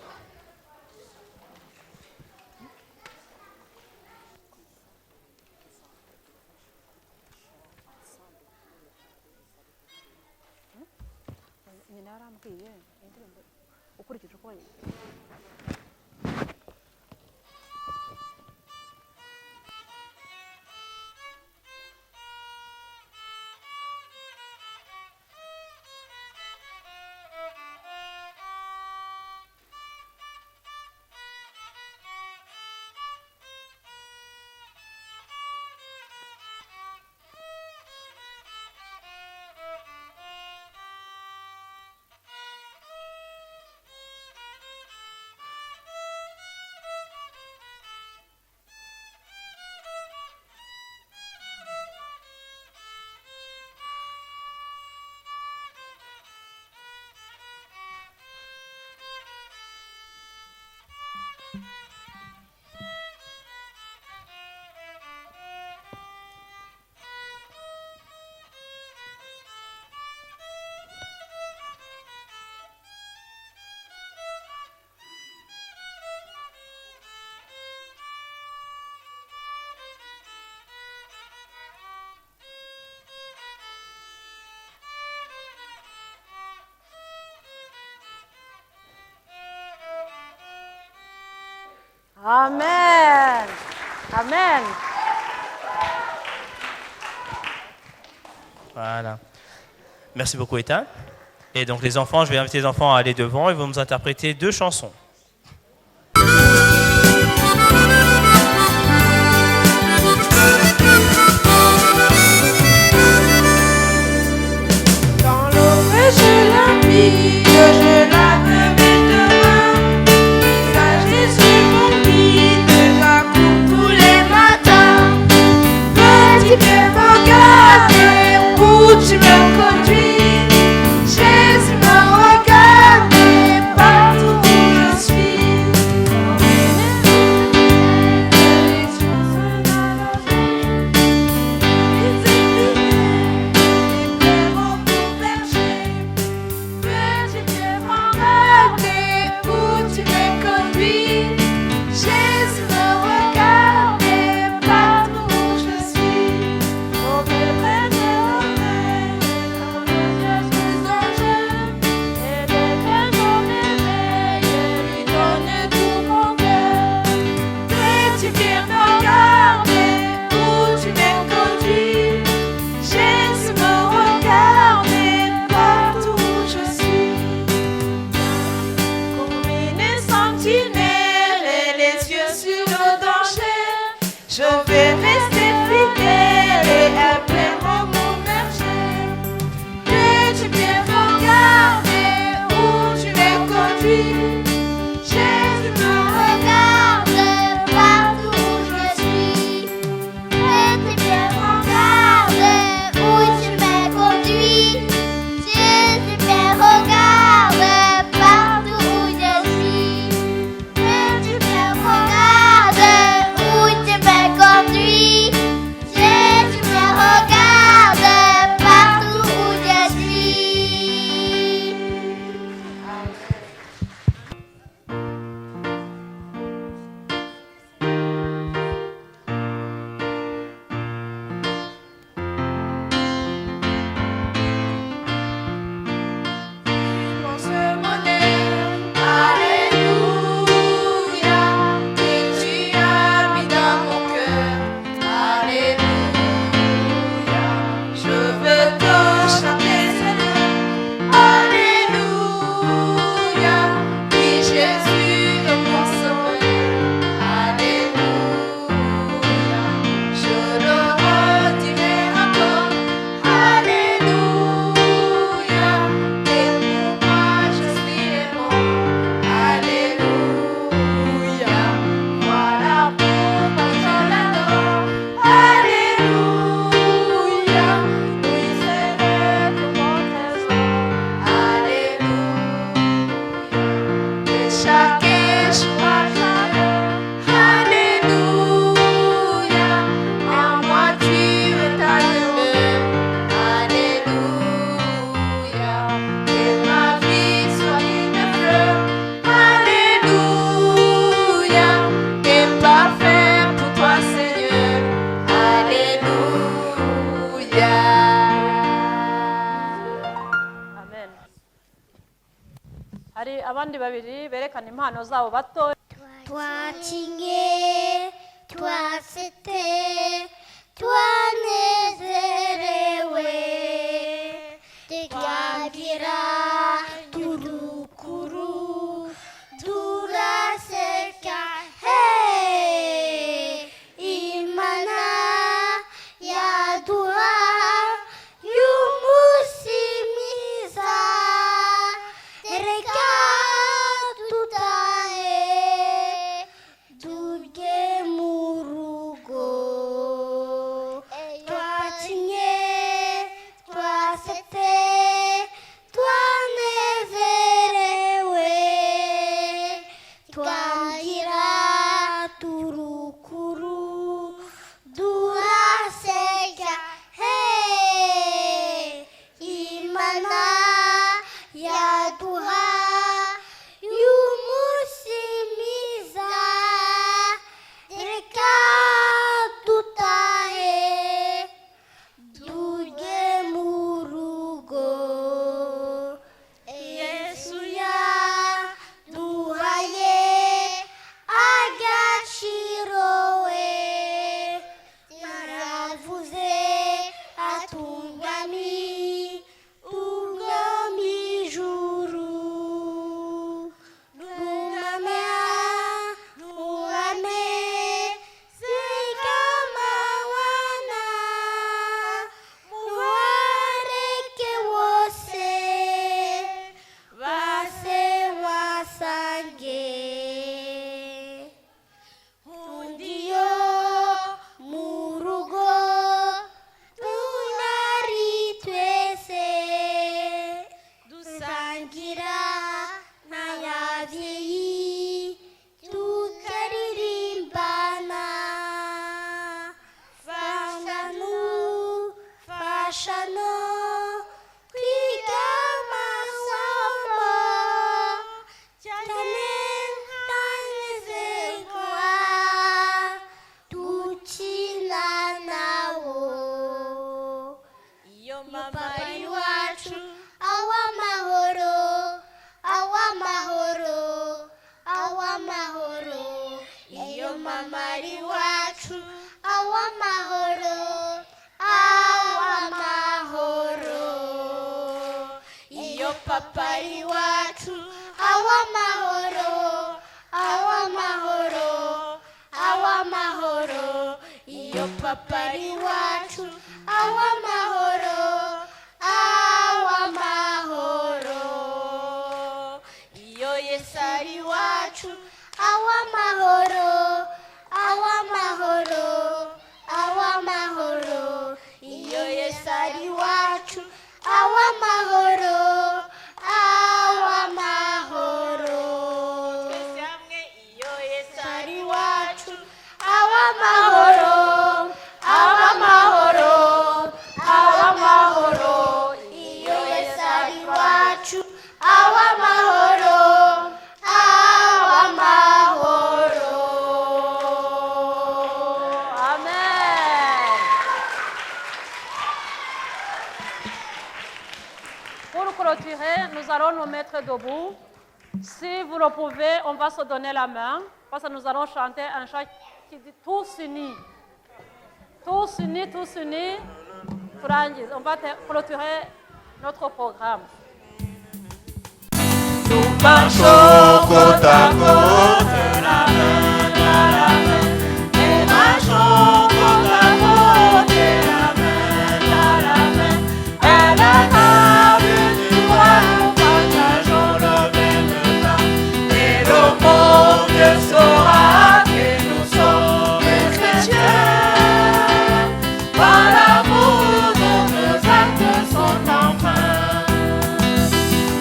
Amen. Amen. Voilà. Merci beaucoup, Ethan. Et donc, les enfants, je vais inviter les enfants à aller devant. Ils vont nous interpréter 2 chansons. Dans l'eau fraîche et limpide, je lave mes 2 mains. Visage déçu, mon guide, j'accours tous les matins. Petit pied me garde, où tu me conduis. Jésus me regarde, partout où je suis. Les choses dans la joie, les épines, les pères au berger. Petit hari abandi babiri berekana impano zabo bato. Twatinye, twasete, twanezerewe, twagira turukuru, turaseka, hey, Imana yaduha y'umunsi mwiza, reka tutahe tujye mu rugo. Twakinye, twasetse, twanezerewe, twagira turukuru, duraseka, hey, Imana yaduha y'umunsi mwiza, reka dutahe tujye mu rugo. Yesu yaduhaye agaciro we, yaravuze atungami ubwami ijuru. Nungame sikamawana, muwareke wose base wasange. Undiyo mu rugo tunari twese, dusangira n'ababyeyi tukaririmbana. Fashano kwiga amasomo, cyane ndanezerwa dukina nawo. Iyo mama iwacu awamahoro, awamahoro, awamahoro. Iyo mama iwacu awamahoro, awamahoro. Iyo papa iwacu awamahoro, awamahoro, awamahoro. Iyo papa iwacu awamahoro, awamahoro. Iyo Yesu ari iwacu awamahoro, awamahoro, awamahoro. Iyo Yesu ari iwacu awamahoro, awamahoro. Twese hamwe, iyo Yesu ari iwacu awamahoro, awamahoro, awamahoro. Iyo Yesu ari iwacu awamahoro, awamahoro. Amen. Pour clôturer, nous allons nous mettre debout. Si vous le pouvez, on va se donner la main parce que nous allons chanter un chant qui dit tous unis. Tous unis, tous unis. On va clôturer notre programme. Nous marchons côte à côte, la main dans la main. Nous marchons côte à côte, la main dans la main. Elle a venu voir, nous partageons le même temps. Et le monde saura que nous sommes chrétiens. Par l'amour de nos actes sont empreints.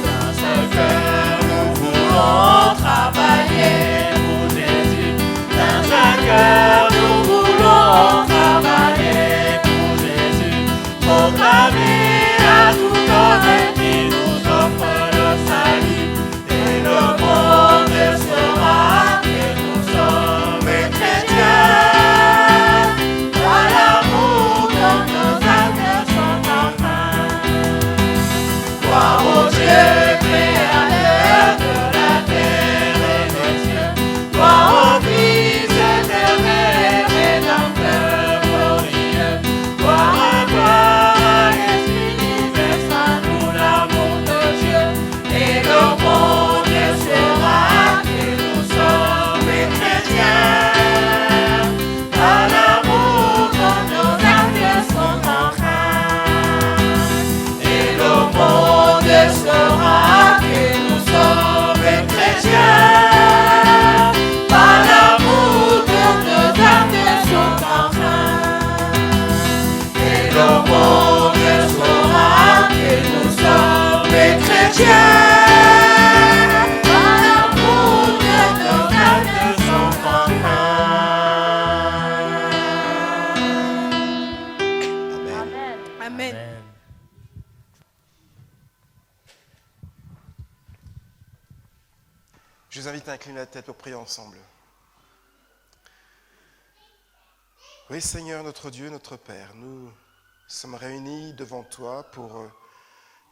Dans ce cœur nous voulons travailler. Dieu, par l'amour de nos actes sont communs. Amen. Amen. Je vous invite à incliner la tête pour prier ensemble. Oui, Seigneur, notre Dieu, notre Père, nous sommes réunis devant toi pour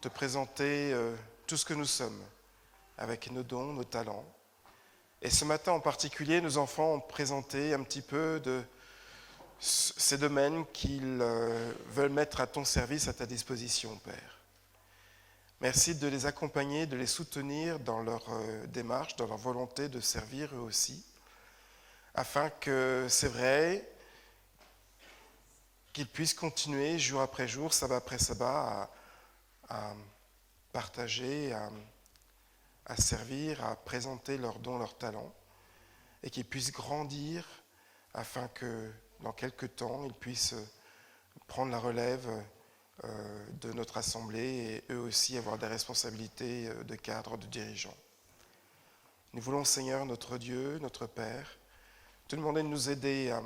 te présenter tout ce que nous sommes, avec nos dons, nos talents. Et ce matin en particulier, nos enfants ont présenté un petit peu de ces domaines qu'ils veulent mettre à ton service, à ta disposition, Père. Merci de les accompagner, de les soutenir dans leur démarche, dans leur volonté de servir eux aussi, afin que, c'est vrai, qu'ils puissent continuer jour après jour, sabbat après sabbat, à partager, à servir, à présenter leurs dons, leurs talents, et qu'ils puissent grandir afin que, dans quelques temps, ils puissent prendre la relève de notre assemblée et eux aussi avoir des responsabilités de cadre, de dirigeants. Nous voulons, Seigneur, notre Dieu, notre Père, te demander de nous aider à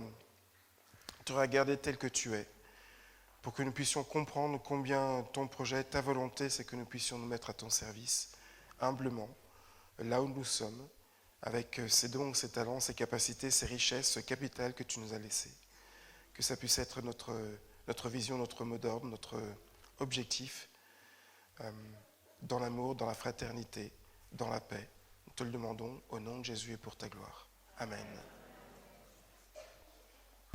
te regarder tel que tu es, pour que nous puissions comprendre combien ton projet, ta volonté, c'est que nous puissions nous mettre à ton service, humblement, là où nous sommes, avec ces dons, ces talents, ces capacités, ces richesses, ce capital que tu nous as laissé. Que ça puisse être notre vision, notre mot d'ordre, notre objectif, dans l'amour, dans la fraternité, dans la paix. Nous te le demandons au nom de Jésus et pour ta gloire. Amen.